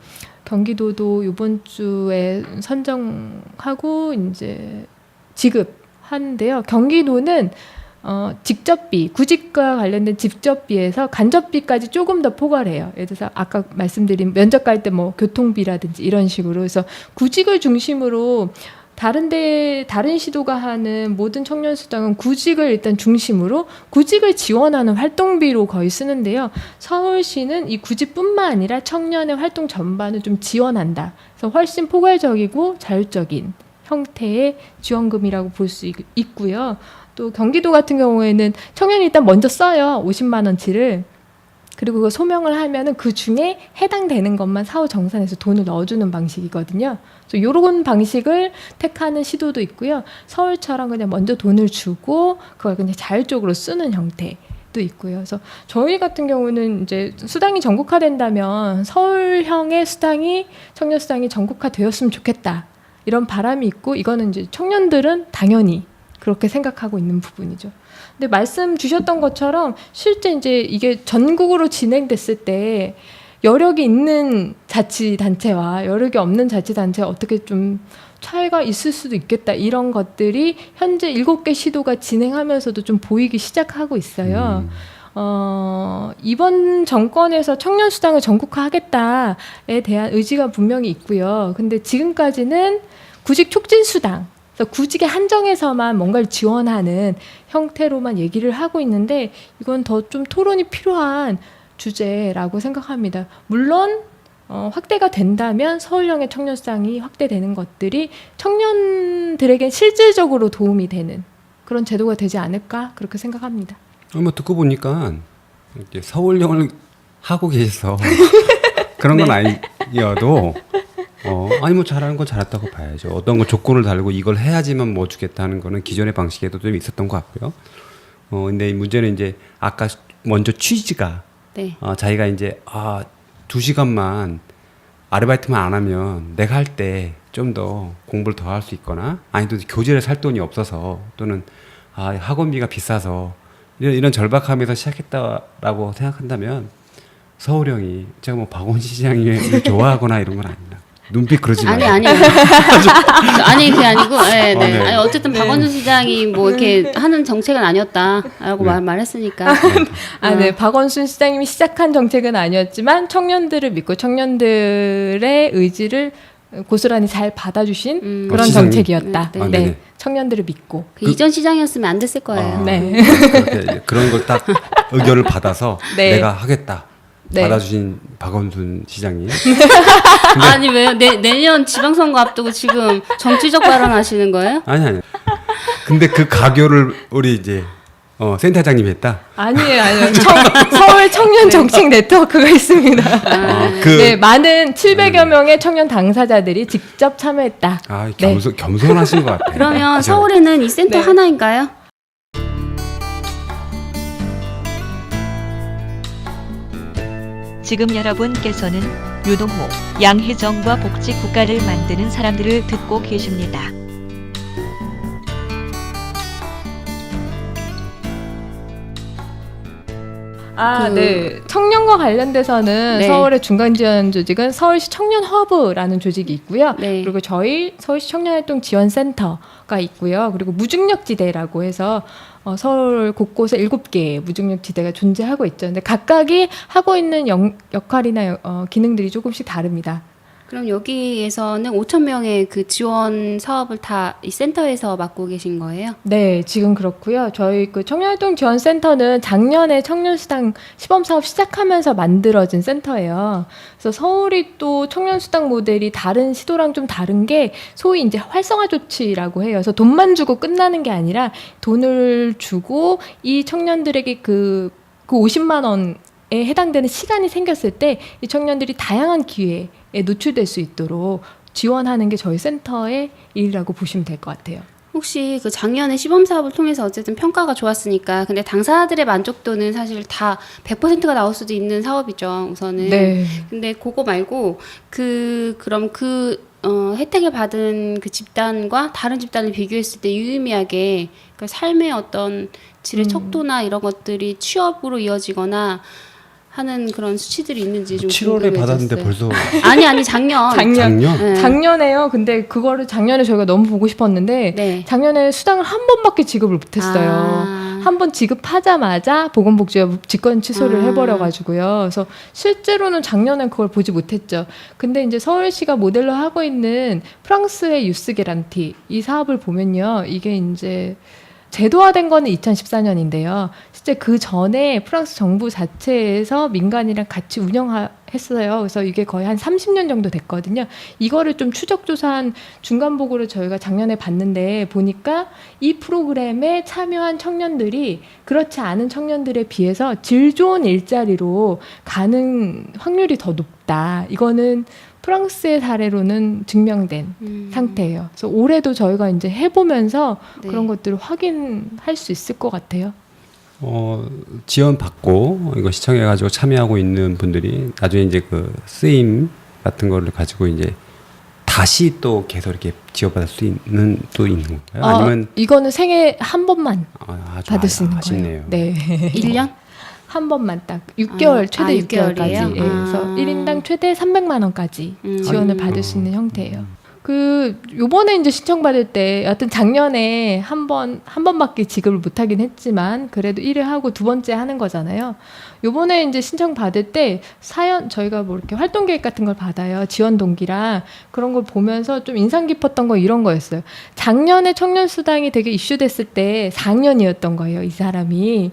경기도도 이번 주에 선정하고 이제 지급하는데요. 경기도는 직접비, 구직과 관련된 직접비에서 간접비까지 조금 더 포괄해요. 예를 들어서 아까 말씀드린 면접 갈 때 뭐 교통비라든지 이런 식으로 해서 구직을 중심으로 다른 시도가 하는 모든 청년 수당은 구직을 일단 중심으로 구직을 지원하는 활동비로 거의 쓰는데요. 서울시는 이 구직뿐만 아니라 청년의 활동 전반을 좀 지원한다. 그래서 훨씬 포괄적이고 자율적인 형태의 지원금이라고 볼 수 있고요. 또 경기도 같은 경우에는 청년이 일단 먼저 써요. 50만 원치를. 그리고 그 소명을 하면은 그 중에 해당되는 것만 사후 정산해서 돈을 넣어주는 방식이거든요. 그래서 이런 방식을 택하는 시도도 있고요. 서울처럼 그냥 먼저 돈을 주고 그걸 그냥 자율적으로 쓰는 형태도 있고요. 그래서 저희 같은 경우는 이제 수당이 전국화된다면 서울형의 수당이 청년 수당이 전국화되었으면 좋겠다. 이런 바람이 있고 이거는 이제 청년들은 당연히 그렇게 생각하고 있는 부분이죠. 근데 말씀 주셨던 것처럼 실제 이제 이게 전국으로 진행됐을 때 여력이 있는 자치단체와 여력이 없는 자치단체가 어떻게 좀 차이가 있을 수도 있겠다. 이런 것들이 현재 7개 시도가 진행하면서도 좀 보이기 시작하고 있어요. 이번 정권에서 청년수당을 전국화하겠다에 대한 의지가 분명히 있고요. 근데 지금까지는 구직 촉진수당, 그래서 구직에 한정해서만 뭔가를 지원하는 형태로만 얘기를 하고 있는데 이건 더 좀 토론이 필요한 주제라고 생각합니다. 물론 확대가 된다면 서울형의 청년수당이 확대되는 것들이 청년들에게 실질적으로 도움이 되는 그런 제도가 되지 않을까 그렇게 생각합니다. 뭐 듣고 보니까 이렇게 서울형을 하고 계셔서 그런 건 아니어도 아니 뭐 잘하는 건 잘했다고 봐야죠. 어떤 거 조건을 달고 이걸 해야지만 뭐 주겠다는 거는 기존의 방식에도 좀 있었던 것 같고요. 근데 문제는 이제 아까 먼저 취지가 네. 자기가 이제 2시간만 아르바이트만 안 하면 내가 할 때 좀 더 공부를 더 할 수 있거나 아니 또 교재를 살 돈이 없어서 또는 학원비가 비싸서 이런 절박함에서 시작했다라고 생각한다면 서울형이 제가 뭐 박원순 시장을 좋아하거나 이런 건 아닙니다. 눈빛 그러지 마요. 아니 그게 아니고 네. 네. 아니, 어쨌든 박원순 시장이 뭐 이렇게 하는 정책은 아니었다라고 말했으니까. 네. 박원순 시장님이 시작한 정책은 아니었지만 청년들을 믿고 청년들의 의지를 고스란히 잘 받아주신 그런 정책이었다. 네. 청년들을 믿고. 그 이전 시장이었으면 안 됐을 거예요. 네. 그런 걸 딱 의견을 받아서 네. 내가 하겠다. 네. 받아주신 박원순 시장님. 아니 왜요? 내년 지방선거 앞두고 지금 정치적 발언하시는 거예요? 아니. 근데 그 가교를 우리 이제 센터장님이 했다. 아니에요. 서울 청년 정책 네트워크가 있습니다. 네, 많은 700여 명의 청년 당사자들이 직접 참여했다. 겸손하신 것 같아요. 그러면 서울에는 이 센터 하나인가요? 지금 여러분께서는 유동호, 양혜정과 복지국가를 만드는 사람들을 듣고 계십니다. 네. 청년과 관련돼서는 네. 서울의 중간 지원 조직은 서울시 청년 허브라는 조직이 있고요. 네. 그리고 저희 서울시 청년활동 지원센터가 있고요. 그리고 무중력지대라고 해서 서울 곳곳에 7개의 무중력지대가 존재하고 있죠. 근데 각각이 하고 있는 역할이나 기능들이 조금씩 다릅니다. 그럼 여기에서는 5천 명의 그 지원 사업을 다 이 센터에서 맡고 계신 거예요? 네, 지금 그렇고요. 저희 그 청년활동 지원센터는 작년에 청년수당 시범사업 시작하면서 만들어진 센터예요. 그래서 서울이 또 청년수당 모델이 다른 시도랑 좀 다른 게 소위 이제 활성화 조치라고 해요. 그래서 돈만 주고 끝나는 게 아니라 돈을 주고 이 청년들에게 그 50만 원에 해당되는 시간이 생겼을 때 이 청년들이 다양한 기회에 노출될 수 있도록 지원하는 게 저희 센터의 일이라고 보시면 될 것 같아요. 혹시 그 작년에 시범 사업을 통해서 어쨌든 평가가 좋았으니까 근데 당사자들의 만족도는 사실 다 100%가 나올 수도 있는 사업이죠. 우선은. 네. 근데 그거 말고 그럼 혜택을 받은 그 집단과 다른 집단을 비교했을 때 유의미하게 그 삶의 어떤 질의 척도나 이런 것들이 취업으로 이어지거나 하는 그런 수치들이 있는지 좀 7월에 받았는데 궁금해졌어요. 벌써 아니 작년. 작년? 네. 작년에요. 근데 그거를 작년에 저희가 너무 보고 싶었는데 네. 작년에 수당을 한 번밖에 지급을 못했어요. 아. 한 번 지급하자마자 보건복지부가 직권 취소를 해버려가지고요. 그래서 실제로는 작년엔 그걸 보지 못했죠. 근데 이제 서울시가 모델로 하고 있는 프랑스의 유스 게란티 이 사업을 보면요, 이게 이제 제도화된 거는 2014년인데요. 실제 그 전에 프랑스 정부 자체에서 민간이랑 같이 운영했어요. 그래서 이게 거의 한 30년 정도 됐거든요. 이거를 좀 추적조사한 중간 보고를 저희가 작년에 봤는데 보니까 이 프로그램에 참여한 청년들이 그렇지 않은 청년들에 비해서 질 좋은 일자리로 가는 확률이 더 높다. 이거는 프랑스의 사례로는 증명된 상태예요. 그래서 올해도 저희가 이제 해보면서 네. 그런 것들을 확인할 수 있을 것 같아요. 지원 받고 이거 시청해가지고 참여하고 있는 분들이 나중에 이제 그 쓰임 같은 거를 가지고 이제 다시 또 계속 이렇게 지원받을 수 있는 또 있는 건가요? 아니면 이거는 생애 한 번만 아주 받을 수 있는 아쉽네요. 거예요. 네. 1년? 한 번만 딱 6개월, 최대 6개월까지. 6개월이에요? 예, 그래서 1인당 최대 300만 원까지 지원을 받을 수 있는 형태예요. 요번에 이제 신청받을 때, 여하튼 작년에 한 번밖에 지급을 못하긴 했지만, 그래도 1회 하고 두 번째 하는 거잖아요. 요번에 이제 신청받을 때 저희가 뭐 이렇게 활동 계획 같은 걸 받아요. 지원 동기랑 그런 걸 보면서 좀 인상 깊었던 거 이런 거였어요. 작년에 청년수당이 되게 이슈됐을 때 4학년이었던 거예요, 이 사람이.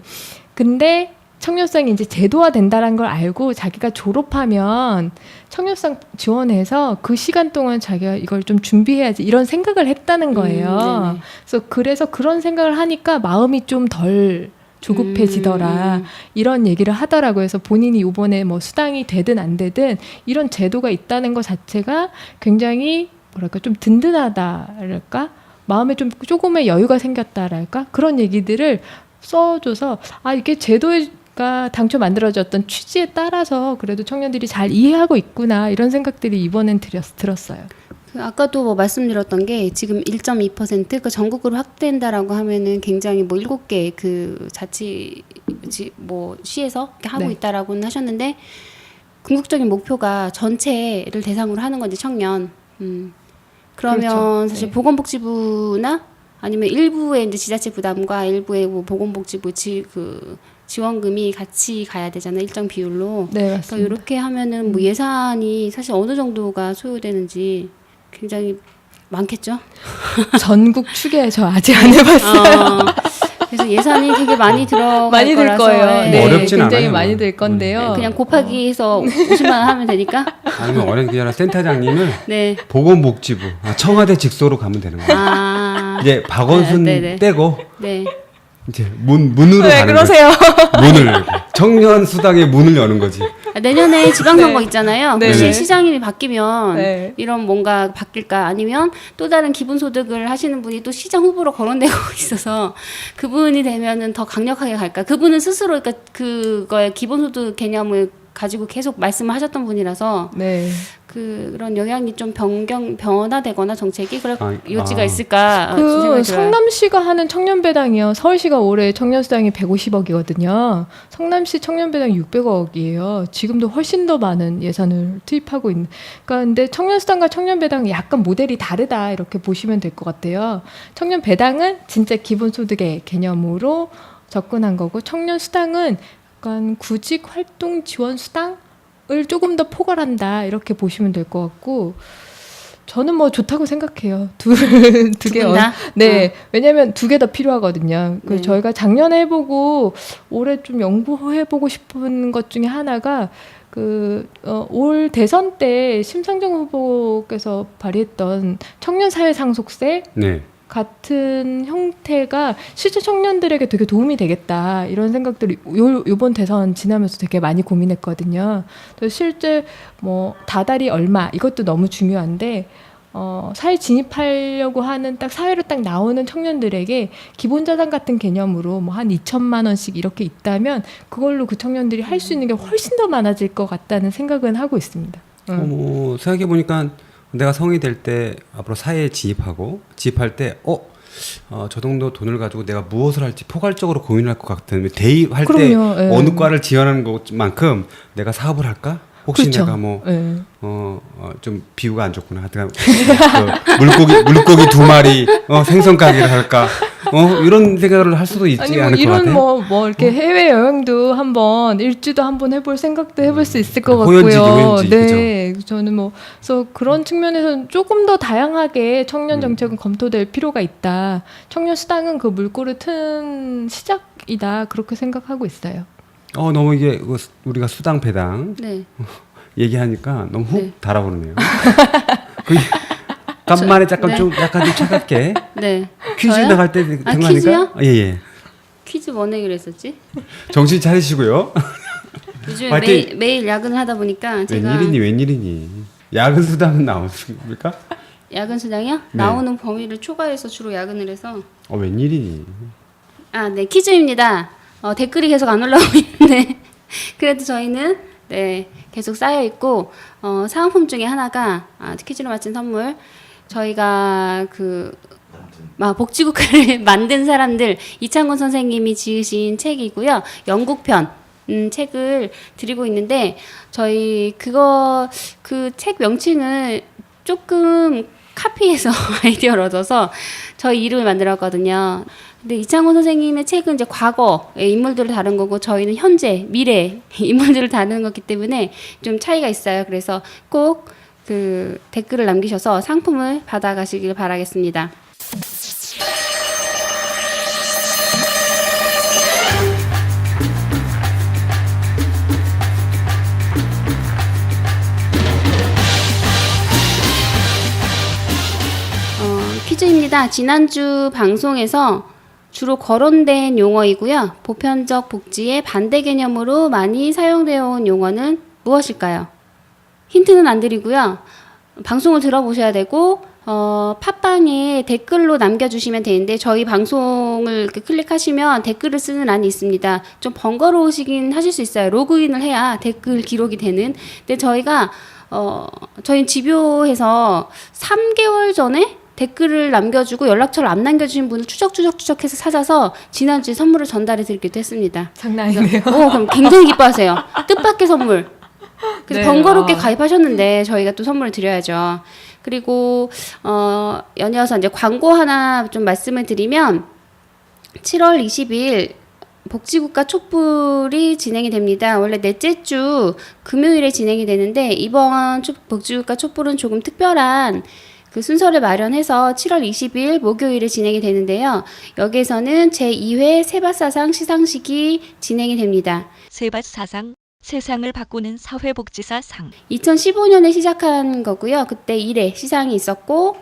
근데 청년수당이 이제 제도화 된다는 걸 알고 자기가 졸업하면 청년수당 지원해서 그 시간 동안 자기가 이걸 좀 준비해야지 이런 생각을 했다는 거예요. 그래서 그런 생각을 하니까 마음이 좀 덜 조급해지더라. 이런 얘기를 하더라고요. 그래서 본인이 이번에 뭐 수당이 되든 안 되든 이런 제도가 있다는 것 자체가 굉장히 뭐랄까 좀 든든하다랄까? 마음에 좀 조금의 여유가 생겼다랄까? 그런 얘기들을 써줘서 이게 제도가 당초 만들어졌던 취지에 따라서 그래도 청년들이 잘 이해하고 있구나 이런 생각들이 이번엔 들었어요. 아까도 뭐 말씀드렸던 게 지금 1.2% 그 전국으로 확대된다라고 하면은 굉장히 뭐 7개 그 뭐 시에서 이렇게 하고 네. 있다라고는 하셨는데 궁극적인 목표가 전체를 대상으로 하는 건지 청년. 그러면 그렇죠. 사실 네. 보건복지부나 아니면 일부의 이제 지자체 부담과 일부의 뭐 보건복지부 지원금이 같이 가야 되잖아요. 일정 비율로. 네, 그러니까 맞습니다. 이렇게 하면은 뭐 예산이 사실 어느 정도가 소요되는지 굉장히 많겠죠. 전국 추계 저 아직 안 해봤어요. 그래서 예산이 되게 많이 들어갈 많이 들 거라서 거예요. 네. 뭐 어렵진 굉장히 않아요. 많이 들 건데요. 그냥 곱하기 해서 50만 원 하면 되니까. 아니면 어린 그냥 센터장님을 네. 보건복지부 청와대 직소로 가면 되는 거예요. 이제 박원순 네네. 떼고 네. 이제 문으로 왜 가는 그러세요? 거지. 문을 청년 수당의 문을 여는 거지. 내년에 지방선거 네. 있잖아요. 네. 혹시 네. 시장님이 바뀌면 네. 이런 뭔가 바뀔까? 아니면 또 다른 기본소득을 하시는 분이 또 시장 후보로 거론되고 있어서 그분이 되면은 더 강력하게 갈까? 그분은 스스로 그러니까 그거의 기본소득 개념을 가지고 계속 말씀을 하셨던 분이라서 네. 그런 영향이 좀 변화되거나 정책이 그럴 여지가 아. 있을까 좀 생각이 들어요. 성남시가 하는 청년배당이요. 서울시가 올해 청년수당이 150억이거든요. 성남시 청년배당 600억이에요. 지금도 훨씬 더 많은 예산을 투입하고 있는. 그러니까 근데 청년수당과 청년배당이 약간 모델이 다르다 이렇게 보시면 될 것 같아요. 청년배당은 진짜 기본소득의 개념으로 접근한 거고 청년수당은 약간 구직활동지원수당 을 조금 더 포괄한다 이렇게 보시면 될 것 같고 저는 뭐 좋다고 생각해요. 두 개 다? 네, 왜냐하면 두 개 더 필요하거든요. 네. 저희가 작년에 해보고 올해 좀 연구해보고 싶은 것 중에 하나가 올 대선 때 심상정 후보께서 발의했던 청년사회상속세 네. 같은 형태가 실제 청년들에게 되게 도움이 되겠다 이런 생각들이 요번 대선 지나면서 되게 많이 고민했거든요. 그래서 실제 뭐 다달이 얼마 이것도 너무 중요한데 사회 진입하려고 하는 딱 사회로 딱 나오는 청년들에게 기본자산 같은 개념으로 뭐 한 2천만 원씩 이렇게 있다면 그걸로 그 청년들이 할 수 있는 게 훨씬 더 많아질 것 같다는 생각은 하고 있습니다. 생각해 보니까 내가 성인이 될 때 앞으로 사회에 진입할 때 저 정도 돈을 가지고 내가 무엇을 할지 포괄적으로 고민할 것 같은 대입할 그럼요. 때 예. 어느 과를 지원하는 것만큼 내가 사업을 할까? 혹시 그렇죠. 내가 뭐 예. 좀 비유가 안 좋구나. 하여튼 물고기 2마리 생선 가게를 할까? 이런 생각을 할 수도 있지 아니 뭐 않을 것 이런 같아. 뭐 이렇게 해외 여행도 한번 일주도 한번 해볼 생각도 해볼 수 있을 것 호연지기, 같고요. 호연지, 네, 저는 뭐 그래서 그런 측면에서는 조금 더 다양하게 청년 정책은 검토될 필요가 있다. 청년 수당은 그 물꼬를 튼 시작이다 그렇게 생각하고 있어요. 너무 이게 우리가 수당 배당 네. 얘기하니까 너무 훅 네. 달아오르네요. 그게 간만에 약간 좀 차갑게 네. 퀴즈 저요? 나갈 때 아, 된 거 퀴즈요? 아닐까? 예. 퀴즈 뭐 내기로 했었지? 정신 차리시고요. 요즘에 화이팅! 매일 야근을 하다 보니까 제가 웬일이니? 야근 수당은 나오십니까? 야근 수당이요? 네. 나오는 범위를 초과해서 주로 야근을 해서 웬일이니? 네, 퀴즈입니다. 댓글이 계속 안 올라오고 있는데 그래도 저희는 네, 계속 쌓여 있고 사은품 중에 하나가 퀴즈로 맞힌 선물 저희가 복지국가를 만든 사람들 이창곤 선생님이 지으신 책이고요. 영국편 책을 드리고 있는데 저희 그 책 명칭을 조금 카피해서 아이디어를 얻어서 저희 이름을 만들었거든요. 근데 이창훈 선생님의 책은 이제 과거의 인물들을 다룬 거고 저희는 현재, 미래 인물들을 다루는 거기 때문에 좀 차이가 있어요. 그래서 꼭 그 댓글을 남기셔서 상품을 받아가시길 바라겠습니다. 퀴즈입니다. 지난주 방송에서 주로 거론된 용어이고요. 보편적 복지의 반대 개념으로 많이 사용되어 온 용어는 무엇일까요? 힌트는 안 드리고요. 방송을 들어보셔야 되고 팟빵에 댓글로 남겨주시면 되는데 저희 방송을 이렇게 클릭하시면 댓글을 쓰는 란이 있습니다. 좀 번거로우시긴 하실 수 있어요. 로그인을 해야 댓글 기록이 되는. 근데 저희가 저희 집요해서 3개월 전에 댓글을 남겨주고 연락처를 안 남겨주신 분을 추적해서 찾아서 지난주에 선물을 전달해 드리기도 했습니다. 장난 아니네요. 그럼 굉장히 기뻐하세요. 뜻밖의 선물. 그래서 네, 번거롭게 가입하셨는데 저희가 또 선물을 드려야죠. 그리고 연이어서 이제 광고 하나 좀 말씀을 드리면 7월 20일 복지국가 촛불이 진행이 됩니다. 원래 넷째 주 금요일에 진행이 되는데 이번 복지국가 촛불은 조금 특별한 그 순서를 마련해서 7월 20일 목요일에 진행이 되는데요. 여기에서는 제2회 세밭사상 시상식이 진행이 됩니다. 세밭사상, 세상을 바꾸는 사회복지사상. 2015년에 시작한 거고요. 그때 1회 시상이 있었고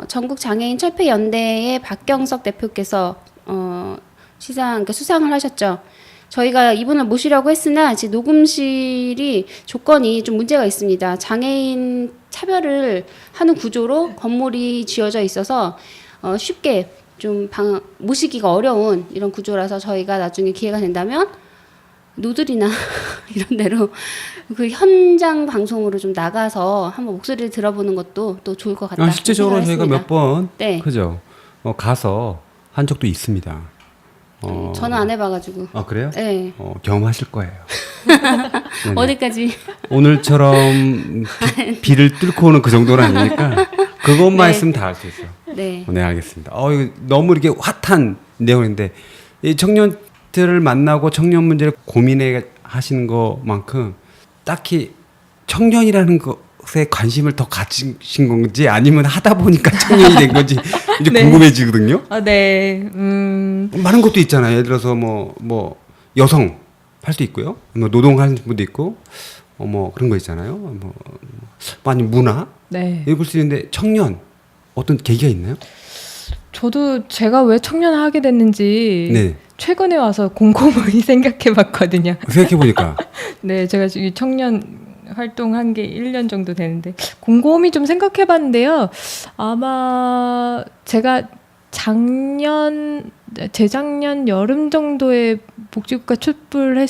전국장애인 철폐연대의 박경석 대표께서 수상을 하셨죠. 저희가 이분을 모시려고 했으나 지금 녹음실이 조건이 좀 문제가 있습니다. 장애인 차별을 하는 구조로 건물이 지어져 있어서 쉽게 좀 모시기가 어려운 이런 구조라서 저희가 나중에 기회가 된다면 노들이나 이런 데로 그 현장 방송으로 좀 나가서 한번 목소리를 들어보는 것도 또 좋을 것 같다. 실제적으로 저희가 몇 번 네. 그죠? 가서 한 적도 있습니다. 저는 안 해봐가지고. 그래요? 네. 경험하실 거예요. 네네. 어디까지? 오늘처럼 비를 뚫고 오는 그 정도는 아니니까 그것만 네. 있으면 다 할 수 있어요. 네. 네, 알겠습니다. 이거 너무 이렇게 핫한 내용인데 이 청년들을 만나고 청년 문제를 고민해 하시는 것만큼 딱히 청년이라는 것에 관심을 더 가지신 건지 아니면 하다 보니까 청년이 된 건지 이제 네. 궁금해지거든요. 네. 많은 것도 있잖아요. 예를 들어서 뭐 여성 할 수 있고요. 뭐 노동하는 분도 있고 뭐 그런 거 있잖아요. 뭐 아니면 문화 네. 읽을 수 있는데 청년 어떤 계기가 있나요? 저도 제가 왜 청년을 하게 됐는지 네. 최근에 와서 곰곰이 생각해 봤거든요. 생각해 보니까 네, 제가 지금 청년 활동한 게 1년 정도 되는데 곰곰이 좀 생각해 봤는데요. 아마 제가 재작년 여름 정도에 복지국가 촛불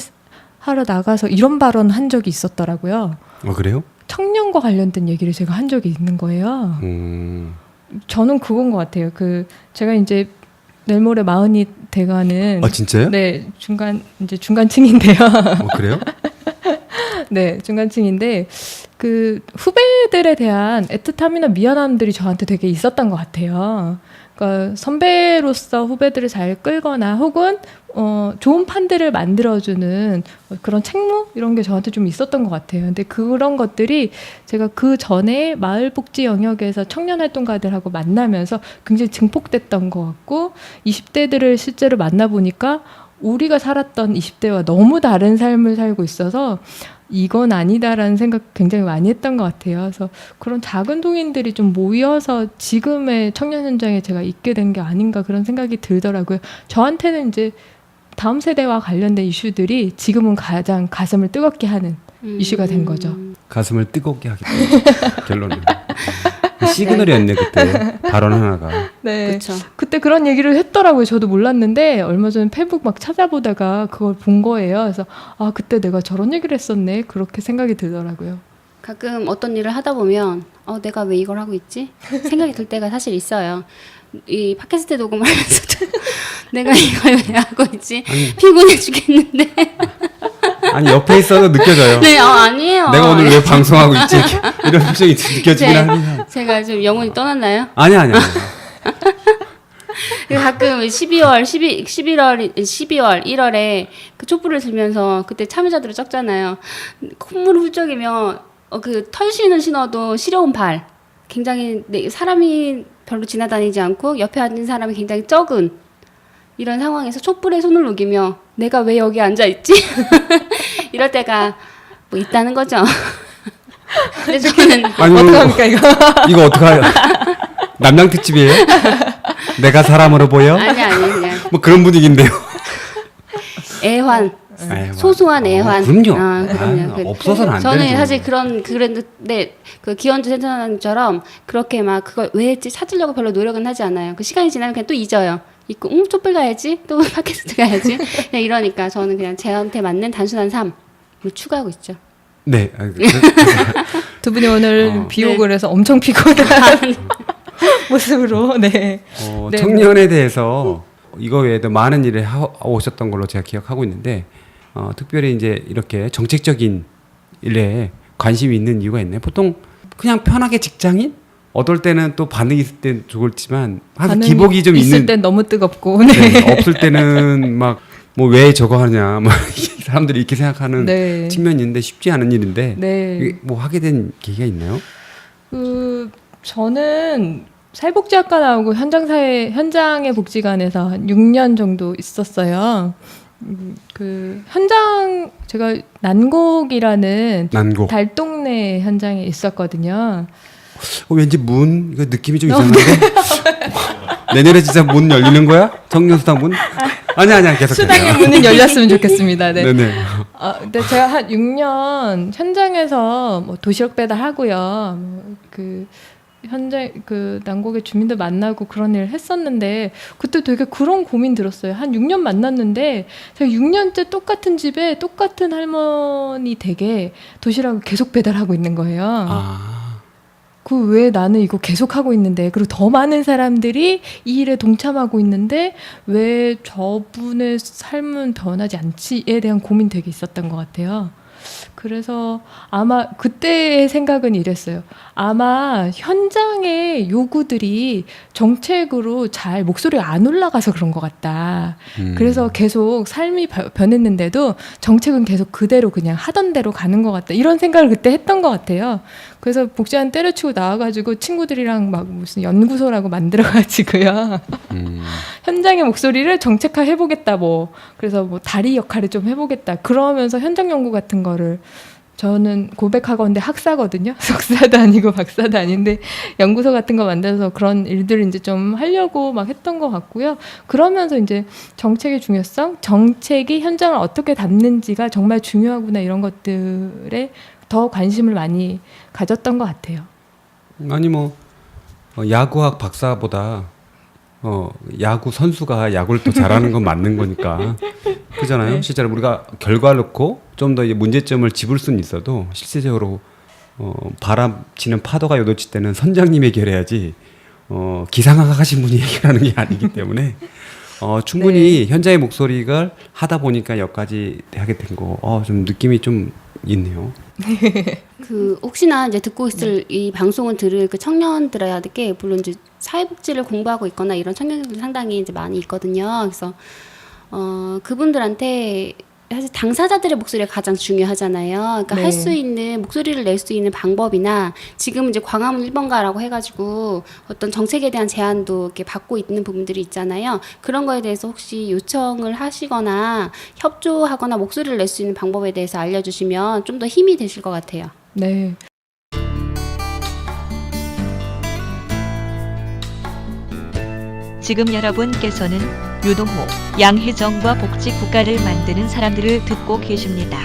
하러 나가서 이런 발언 한 적이 있었더라고요. 그래요? 청년과 관련된 얘기를 제가 한 적이 있는 거예요. 저는 그건 것 같아요. 제가 이제 내일 모레 40이 돼가는. 진짜요? 네, 중간층인데요. 그래요? 네, 중간층인데 후배들에 대한 애틋함이나 미안함들이 저한테 되게 있었던 것 같아요. 그러니까 선배로서 후배들을 잘 끌거나 혹은 좋은 판들을 만들어주는 그런 책무 이런 게 저한테 좀 있었던 것 같아요. 근데 그런 것들이 제가 그 전에 마을복지 영역에서 청년활동가들하고 만나면서 굉장히 증폭됐던 것 같고 20대들을 실제로 만나보니까 우리가 살았던 20대와 너무 다른 삶을 살고 있어서 이건 아니다라는 생각 굉장히 많이 했던 것 같아요. 그래서 그런 작은 동인들이 좀 모여서 지금의 청년 현장에 제가 있게 된 게 아닌가 그런 생각이 들더라고요. 저한테는 이제 다음 세대와 관련된 이슈들이 지금은 가장 가슴을 뜨겁게 하는 이슈가 된 거죠. 가슴을 뜨겁게 하겠다. 결론은. 시그널이었네 그때 발언 하나가. 네, 그렇죠. 그때 그런 얘기를 했더라고요. 저도 몰랐는데 얼마 전에 페북 막 찾아보다가 그걸 본 거예요. 그래서 그때 내가 저런 얘기를 했었네. 그렇게 생각이 들더라고요. 가끔 어떤 일을 하다 보면 내가 왜 이걸 하고 있지? 생각이 들 때가 사실 있어요. 이 팟캐스트 녹음을 하면서도 내가 이걸 왜 하고 있지? 피곤해 죽겠는데. 아니 옆에 있어도 느껴져요. 네, 아니에요. 내가 오늘 왜 방송하고 있지? 이런 표정이 느껴지긴 합니다. 제가 좀 영혼이 떠났나요? 아니. 가끔 11월, 1월에 그 촛불을 들면서 그때 참여자들을 적잖아요. 콧물을 훌쩍이며 털신을 신어도 시려운 발. 굉장히 사람이 별로 지나다니지 않고 옆에 앉은 사람이 굉장히 적은 이런 상황에서 촛불에 손을 녹이며 내가 왜 여기 앉아있지? 이럴 때가 뭐 있다는 거죠. 근데 저는 어떡합니까 이거? 이거 어떡해요? 남양 특집이에요? 내가 사람으로 보여? 아니 그냥 뭐 그런 분위기인데요. 애환. 소소한 애환. 그럼요. 그럼요. 없어서는 안 되죠. 저는 사실 그랬는데 기원주 센터장처럼 그렇게 막 그걸 왜 했지 찾으려고 별로 노력은 하지 않아요. 그 시간이 지나면 그냥 또 잊어요. 있고 촛불 가야지 또 팟캐스트 가야지 그냥 이러니까 저는 그냥 저한테 맞는 단순한 삶을 추구하고 있죠. 네. 두 분이 오늘 비옥을 해서 엄청 피곤한 모습으로 네. 청년에 대해서 이거 외에도 많은 일을 오셨던 걸로 제가 기억하고 있는데 특별히 이제 이렇게 정책적인 일에 관심이 있는 이유가 있나요? 보통 그냥 편하게 직장인? 어떨 때는 또 반응이 있을 땐 좋을지만 항상 기복이 좀 있을 땐 너무 뜨겁고 없을 때는 막 뭐 왜 저거 하냐 막 사람들이 이렇게 생각하는 측면이 있는데 쉽지 않은 일인데 이게 뭐 하게 된 계기가 있나요? 저는 사회복지학과 나오고 현장의 복지관에서 한 6년 정도 있었어요. 현장 제가 난곡이라는 달동네 현장에 있었거든요. 왠지 이거 느낌이 좀 이상한데? 내년에 진짜 문 열리는 거야? 청년수당 문? 아니야 계속. 수당의 문은 열렸으면 좋겠습니다. 네. 네네. 근데 제가 한 6년 현장에서 뭐 도시락 배달하고요. 현장 난곡의 주민들 만나고 그런 일을 했었는데 그때 되게 그런 고민 들었어요. 한 6년 만났는데 제가 6년째 똑같은 집에 똑같은 할머니 댁에 도시락을 계속 배달하고 있는 거예요. 왜 나는 이거 계속 하고 있는데 그리고 더 많은 사람들이 이 일에 동참하고 있는데 왜 저분의 삶은 변하지 않지에 대한 고민 되게 있었던 것 같아요. 그래서 아마 그때의 생각은 이랬어요. 아마 현장의 요구들이 정책으로 잘 목소리가 안 올라가서 그런 것 같다. 그래서 계속 삶이 변했는데도 정책은 계속 그대로 그냥 하던 대로 가는 것 같다. 이런 생각을 그때 했던 것 같아요. 그래서 복지관 때려치고 나와가지고 친구들이랑 막 무슨 연구소라고 만들어가지고요. 현장의 목소리를 정책화 해보겠다. 그래서 뭐 다리 역할을 좀 해보겠다. 그러면서 현장 연구 같은 거를 저는 고백하건대 학사거든요. 석사도 아니고 박사도 아닌데 연구소 같은 거 만들어서 그런 일들을 이제 좀 하려고 막 했던 것 같고요. 그러면서 이제 정책의 중요성, 정책이 현장을 어떻게 담는지가 정말 중요하구나 이런 것들에 더 관심을 많이 가졌던 것 같아요. 아니 뭐 야구학 박사보다 야구 선수가 야구를 더 잘하는 건 맞는 거니까 그잖아요. 네. 실제로 우리가 결과를 놓고 좀 더 문제점을 짚을 수는 있어도 실제적으로 바람 치는 파도가 요동칠 때는 선장님이 해결해야지 기상하신 분이 해결하는 게 아니기 때문에 충분히 현장의 목소리가 하다 보니까 여기까지 하게 된 거 좀 느낌이 좀 있네요. 그 혹시나 이제 듣고 있을 이 방송을 들을 그 청년들에게 물론 이제 사회복지를 공부하고 있거나 이런 청년들이 상당히 이제 많이 있거든요. 그래서 그분들한테 사실 당사자들의 목소리가 가장 중요하잖아요. 그러니까 네. 할 수 있는 목소리를 낼 수 있는 방법이나 지금 이제 광화문 1번가라고 해가지고 어떤 정책에 대한 제안도 이렇게 받고 있는 부분들이 있잖아요. 그런 거에 대해서 혹시 요청을 하시거나 협조하거나 목소리를 낼 수 있는 방법에 대해서 알려주시면 좀 더 힘이 되실 것 같아요. 네. 지금 여러분께서는 유동호, 양혜정과 복지 국가를 만드는 사람들을 듣고 계십니다.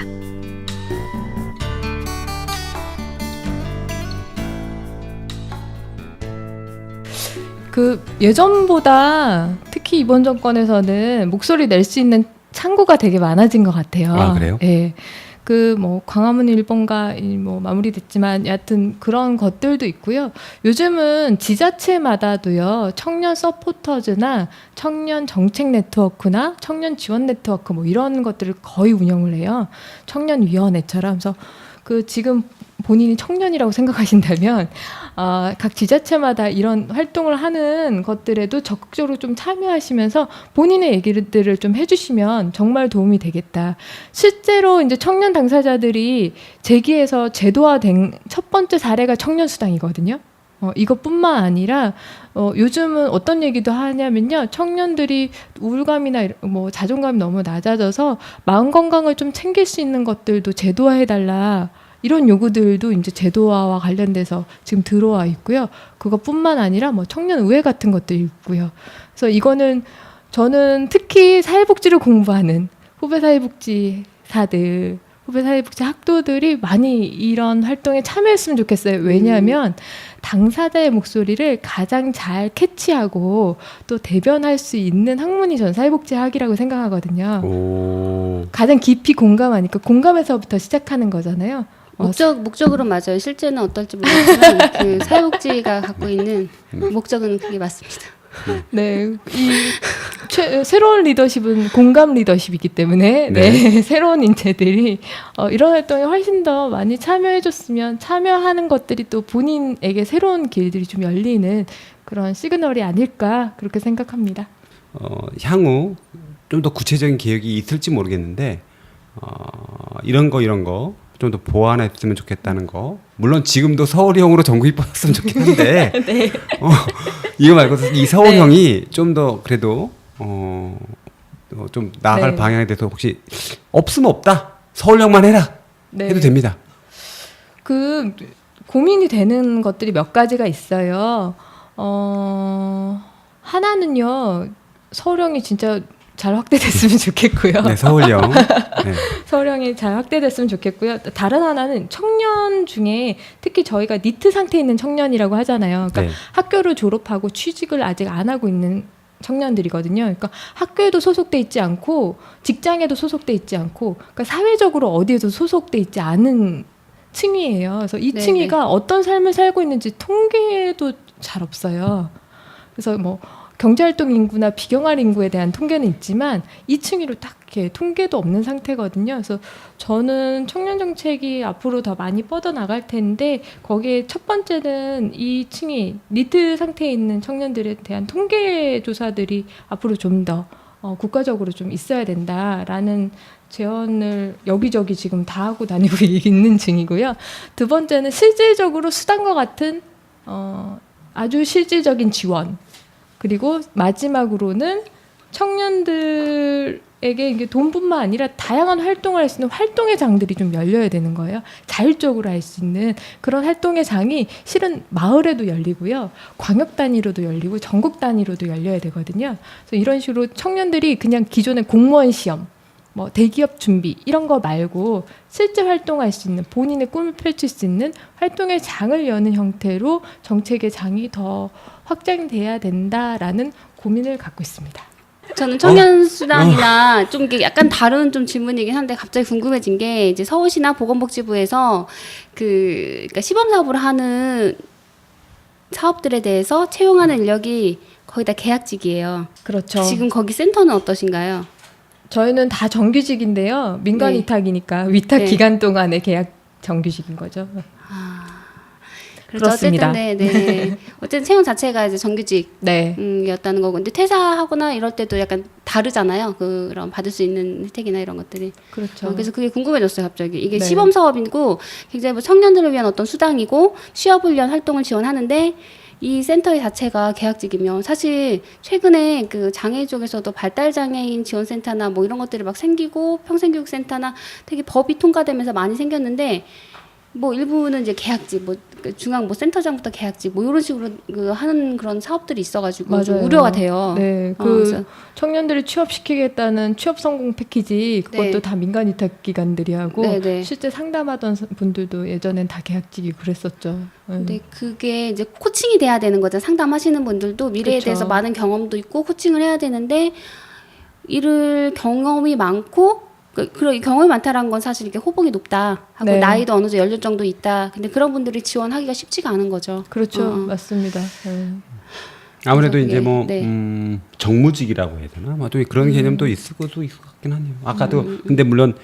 그 예전보다 특히 이번 정권에서는 목소리 낼 수 있는 창구가 되게 많아진 것 같아요. 아, 그래요? 예. 그 뭐 광화문 1번가 뭐 마무리됐지만 여하튼 그런 것들도 있고요. 요즘은 지자체마다도요. 청년 서포터즈나 청년 정책 네트워크나 청년 지원 네트워크 뭐 이런 것들을 거의 운영을 해요. 청년위원회처럼. 그래서 그 지금 본인이 청년이라고 생각하신다면 각 지자체마다 이런 활동을 하는 것들에도 적극적으로 좀 참여하시면서 본인의 얘기들을 좀 해주시면 정말 도움이 되겠다. 실제로 이제 청년 당사자들이 제기해서 제도화된 첫 번째 사례가 청년수당이거든요. 이것뿐만 아니라 요즘은 어떤 얘기도 하냐면요, 청년들이 우울감이나 뭐 자존감이 너무 낮아져서 마음 건강을 좀 챙길 수 있는 것들도 제도화해달라. 이런 요구들도 이제 제도화와 관련돼서 지금 들어와 있고요. 그것뿐만 아니라 뭐 청년의회 같은 것도 있고요. 그래서 이거는 저는 특히 사회복지를 공부하는 후배 사회복지사들, 후배 사회복지 학도들이 많이 이런 활동에 참여했으면 좋겠어요. 왜냐하면 당사자의 목소리를 가장 잘 캐치하고 또 대변할 수 있는 학문이 전 사회복지학이라고 생각하거든요. 오. 가장 깊이 공감하니까 공감에서부터 시작하는 거잖아요. 목적으로 맞아요. 실제는 어떨지 모르겠지만 그 사회복지가 갖고 있는 목적은 그게 맞습니다. 네, 새로운 리더십은 공감 리더십이기 때문에 네, 새로운 인재들이 이런 활동에 훨씬 더 많이 참여해줬으면 참여하는 것들이 또 본인에게 새로운 길들이 좀 열리는 그런 시그널이 아닐까 그렇게 생각합니다. 향후 좀 더 구체적인 계획이 있을지 모르겠는데 이런 거 좀 더 보완했으면 좋겠다는 거. 물론 지금도 서울형으로 전국이 뻗었으면 좋겠는데 네. 이거 말고 이 서울형이 좀 더 그래도 좀 나아갈 네. 방향에 대해서 혹시 없으면 없다. 서울형만 해라. 네. 해도 됩니다. 그 고민이 되는 것들이 몇 가지가 있어요. 하나는요, 서울형이 진짜 잘 확대됐으면 좋겠고요. 네, 서울형. 네. 서울형이 잘 확대됐으면 좋겠고요. 다른 하나는 청년 중에 특히 저희가 니트 상태에 있는 청년이라고 하잖아요. 그러니까 네. 학교를 졸업하고 취직을 아직 안 하고 있는 청년들이거든요. 그러니까 학교에도 소속돼 있지 않고 직장에도 소속돼 있지 않고 그러니까 사회적으로 어디에도 소속돼 있지 않은 층위예요. 그래서 이 네네. 층위가 어떤 삶을 살고 있는지 통계도 잘 없어요. 그래서 뭐 경제활동 인구나 비경활 인구에 대한 통계는 있지만 이 층위로 딱 이렇게 통계도 없는 상태거든요. 그래서 저는 청년 정책이 앞으로 더 많이 뻗어나갈 텐데 거기에 첫 번째는 이 층위 니트 상태에 있는 청년들에 대한 통계 조사들이 앞으로 좀 더 국가적으로 좀 있어야 된다라는 제언을 여기저기 지금 다 하고 다니고 있는 중이고요. 두 번째는 실질적으로 수단과 같은 아주 실질적인 지원. 그리고 마지막으로는 청년들에게 이게 돈뿐만 아니라 다양한 활동을 할 수 있는 활동의 장들이 좀 열려야 되는 거예요. 자율적으로 할 수 있는 그런 활동의 장이 실은 마을에도 열리고요. 광역 단위로도 열리고 전국 단위로도 열려야 되거든요. 그래서 이런 식으로 청년들이 그냥 기존의 공무원 시험 뭐 대기업 준비 이런 거 말고 실제 활동할 수 있는 본인의 꿈을 펼칠 수 있는 활동의 장을 여는 형태로 정책의 장이 더 확장돼야 된다라는 고민을 갖고 있습니다. 저는 청년 수당이나 좀 이게 약간 다른 좀 질문이긴 한데 갑자기 궁금해진 게 이제 서울시나 보건복지부에서 그러니까 시범 사업을 하는 사업들에 대해서 채용하는 인력이 거의 다 계약직이에요. 그렇죠. 지금 거기 센터는 어떠신가요? 저희는 다 정규직인데요. 민간 네. 위탁이니까 위탁 네. 기간 동안의 계약 정규직인 거죠. 그래서 그렇습니다. 어쨌든 네. 어쨌든 채용 자체가 이제 정규직 네. 이었다는 거고, 근데 퇴사하거나 이럴 때도 약간 다르잖아요. 그런 받을 수 있는 혜택이나 이런 것들이. 그렇죠. 그래서 그게 궁금해졌어요, 갑자기. 이게 네. 시범 사업이고 굉장히 뭐 청년들을 위한 어떤 수당이고 취업을 위한 활동을 지원하는데 이 센터 자체가 계약직이면 사실 최근에 그 장애 쪽에서도 발달 장애인 지원센터나 뭐 이런 것들이 막 생기고 평생교육센터나 되게 법이 통과되면서 많이 생겼는데 뭐 일부는 이제 계약직, 뭐 중앙 뭐 센터장부터 계약직, 뭐 이런 식으로 그 하는 그런 사업들이 있어가지고 좀 맞아요. 우려가 돼요. 네, 그래서 청년들을 취업시키겠다는 취업 성공 패키지 그것도 네. 다 민간 위탁 기관들이 하고 네, 네. 실제 상담하던 분들도 예전엔 다 계약직이 그랬었죠. 근데 그게 이제 코칭이 돼야 되는 거죠. 상담하시는 분들도 미래에 그쵸. 대해서 많은 경험도 있고 코칭을 해야 되는데 이를 경험이 많고 그런 경험이 많다라는 건 사실 이렇게 호봉이 높다 하고 네. 나이도 어느 정도 연령 정도 있다. 근데 그런 분들이 지원하기가 쉽지가 않은 거죠. 그렇죠, 맞습니다. 아무래도 그래서 이제 그게, 뭐 네. 정무직이라고 해야 되나? 뭐 또 그런 개념도 있을 것도 있을 것 같긴 하네요. 아까도 근데 물론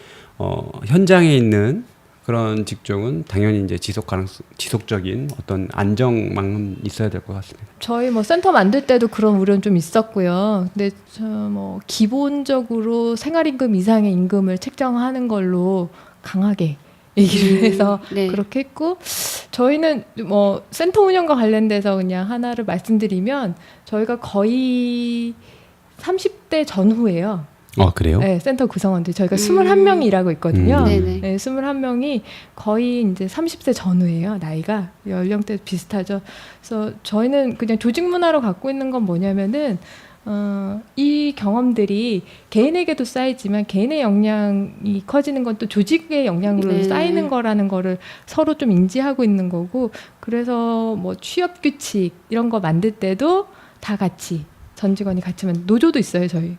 현장에 있는 그런 직종은 당연히 이제 지속적인 어떤 안정망은 있어야 될 것 같습니다. 저희 뭐 센터 만들 때도 그런 우려는 좀 있었고요. 근데 저 뭐 기본적으로 생활임금 이상의 임금을 책정하는 걸로 강하게 얘기를 해서 네. 그렇게 했고, 저희는 뭐 센터 운영과 관련돼서 그냥 하나를 말씀드리면 저희가 거의 30대 전후예요. 그래요? 네, 센터 구성원들 저희가 21명이 일하고 있거든요. 네네. 네, 21명이 거의 이제 30세 전후예요. 나이가 연령대 비슷하죠. 그래서 저희는 그냥 조직 문화로 갖고 있는 건 뭐냐면은 이 경험들이 개인에게도 쌓이지만 개인의 역량이 커지는 건 또 조직의 역량으로 네. 쌓이는 거라는 거를 서로 좀 인지하고 있는 거고, 그래서 뭐 취업 규칙 이런 거 만들 때도 다 같이 전 직원이 같이 노조도 있어요, 저희.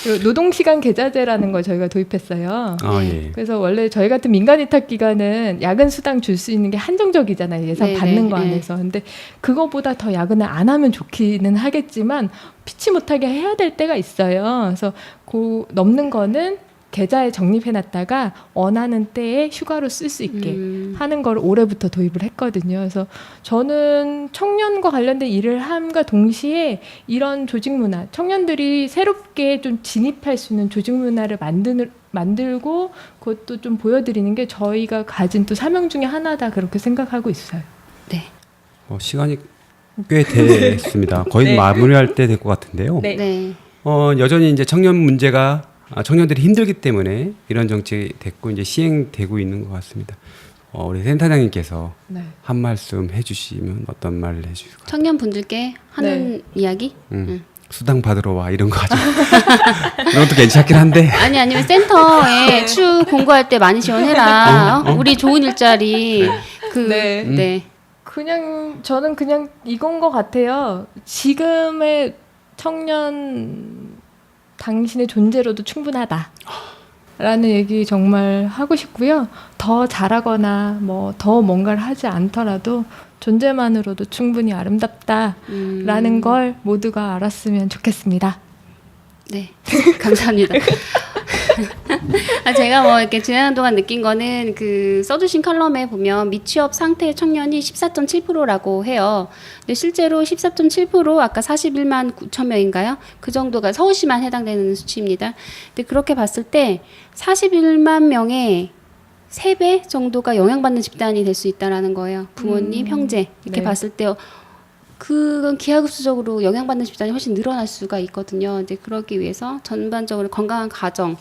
그리고 노동시간 계좌제라는 걸 저희가 도입했어요. 예. 그래서 원래 저희 같은 민간 위탁 기관은 야근 수당 줄 수 있는 게 한정적이잖아요. 예상 네네, 받는 거 네. 안에서. 근데 그거보다 더 야근을 안 하면 좋기는 하겠지만 피치 못하게 해야 될 때가 있어요. 그래서 그 넘는 거는 계좌에 적립해놨다가 원하는 때에 휴가로 쓸 수 있게 하는 걸 올해부터 도입을 했거든요. 그래서 저는 청년과 관련된 일을 함과 동시에 이런 조직 문화, 청년들이 새롭게 좀 진입할 수 있는 조직 문화를 만들고 그것도 좀 보여드리는 게 저희가 가진 또 사명 중에 하나다, 그렇게 생각하고 있어요. 네. 시간이 꽤 됐습니다. 거의 네. 마무리할 때 될 것 같은데요. 네. 네. 여전히 이제 청년 문제가 청년들이 힘들기 때문에 이런 정책이 됐고 이제 시행되고 있는 것 같습니다. 우리 센터장님께서 네. 한 말씀 해주시면 어떤 말을 해주실까요? 청년분들께 하는 이야기? 수당 받으러 와 이런 거 하죠. 이런 것도 괜찮긴 한데. 아니면 센터에 추 공고할 때 많이 지원해라. 우리 좋은 일자리. 네. 네. 그냥 저는 그냥 이건 것 같아요. 지금의 청년 당신의 존재로도 충분하다 라는 얘기 정말 하고 싶고요. 더 잘하거나 뭐 더 뭔가를 하지 않더라도 존재만으로도 충분히 아름답다라는 걸 모두가 알았으면 좋겠습니다. 네. 감사합니다. 제가 뭐 이렇게 지내는 동안 느낀 거는 그 써주신 칼럼에 보면 미취업 상태 청년이 14.7%라고 해요. 근데 실제로 14.7% 아까 41만 9천 명인가요? 그 정도가 서울시만 해당되는 수치입니다. 근데 그렇게 봤을 때 41만 명의 3배 정도가 영향받는 집단이 될 수 있다라는 거예요. 부모님, 형제 이렇게 네. 봤을 때 그건 기하급수적으로 영향받는 집단이 훨씬 늘어날 수가 있거든요. 이제 그러기 위해서 전반적으로 건강한 가정,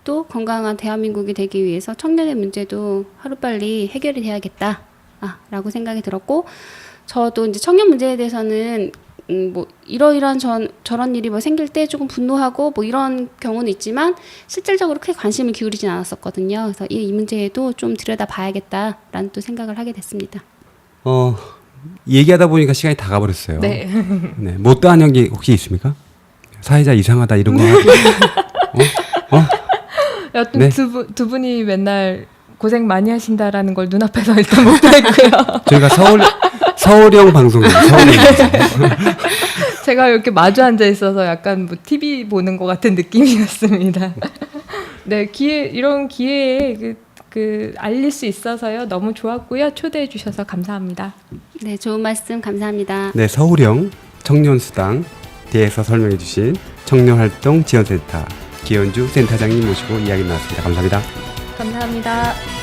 또 건강한 대한민국이 되기 위해서 청년의 문제도 하루빨리 해결이 돼야겠다라고 생각이 들었고, 저도 이제 청년 문제에 대해서는 뭐 이러이러한 저런 일이 뭐 생길 때 조금 분노하고 뭐 이런 경우는 있지만 실질적으로 크게 관심을 기울이진 않았었거든요. 그래서 이 문제에도 좀 들여다봐야겠다라는 또 생각을 하게 됐습니다. 얘기하다 보니까 시간이 다 가버렸어요. 네. 네, 못다한 연기 혹시 있습니까? 사회자 이상하다 이런 거. 여튼 네. 두 분이 맨날 고생 많이 하신다라는 걸 눈앞에서 일단 못 뵀고요. 저희가 서울형 방송이에요. 서울형 방송. 제가 이렇게 마주 앉아 있어서 약간 뭐 TV 보는 것 같은 느낌이었습니다. 네, 이런 기회에 그 알릴 수 있어서요 너무 좋았고요. 초대해 주셔서 감사합니다. 네, 좋은 말씀 감사합니다. 네, 서울형 청년수당 대해서 설명해 주신 청년활동 지원센터 기현주 센터장님 모시고 이야기 나눴습니다. 감사합니다. 감사합니다.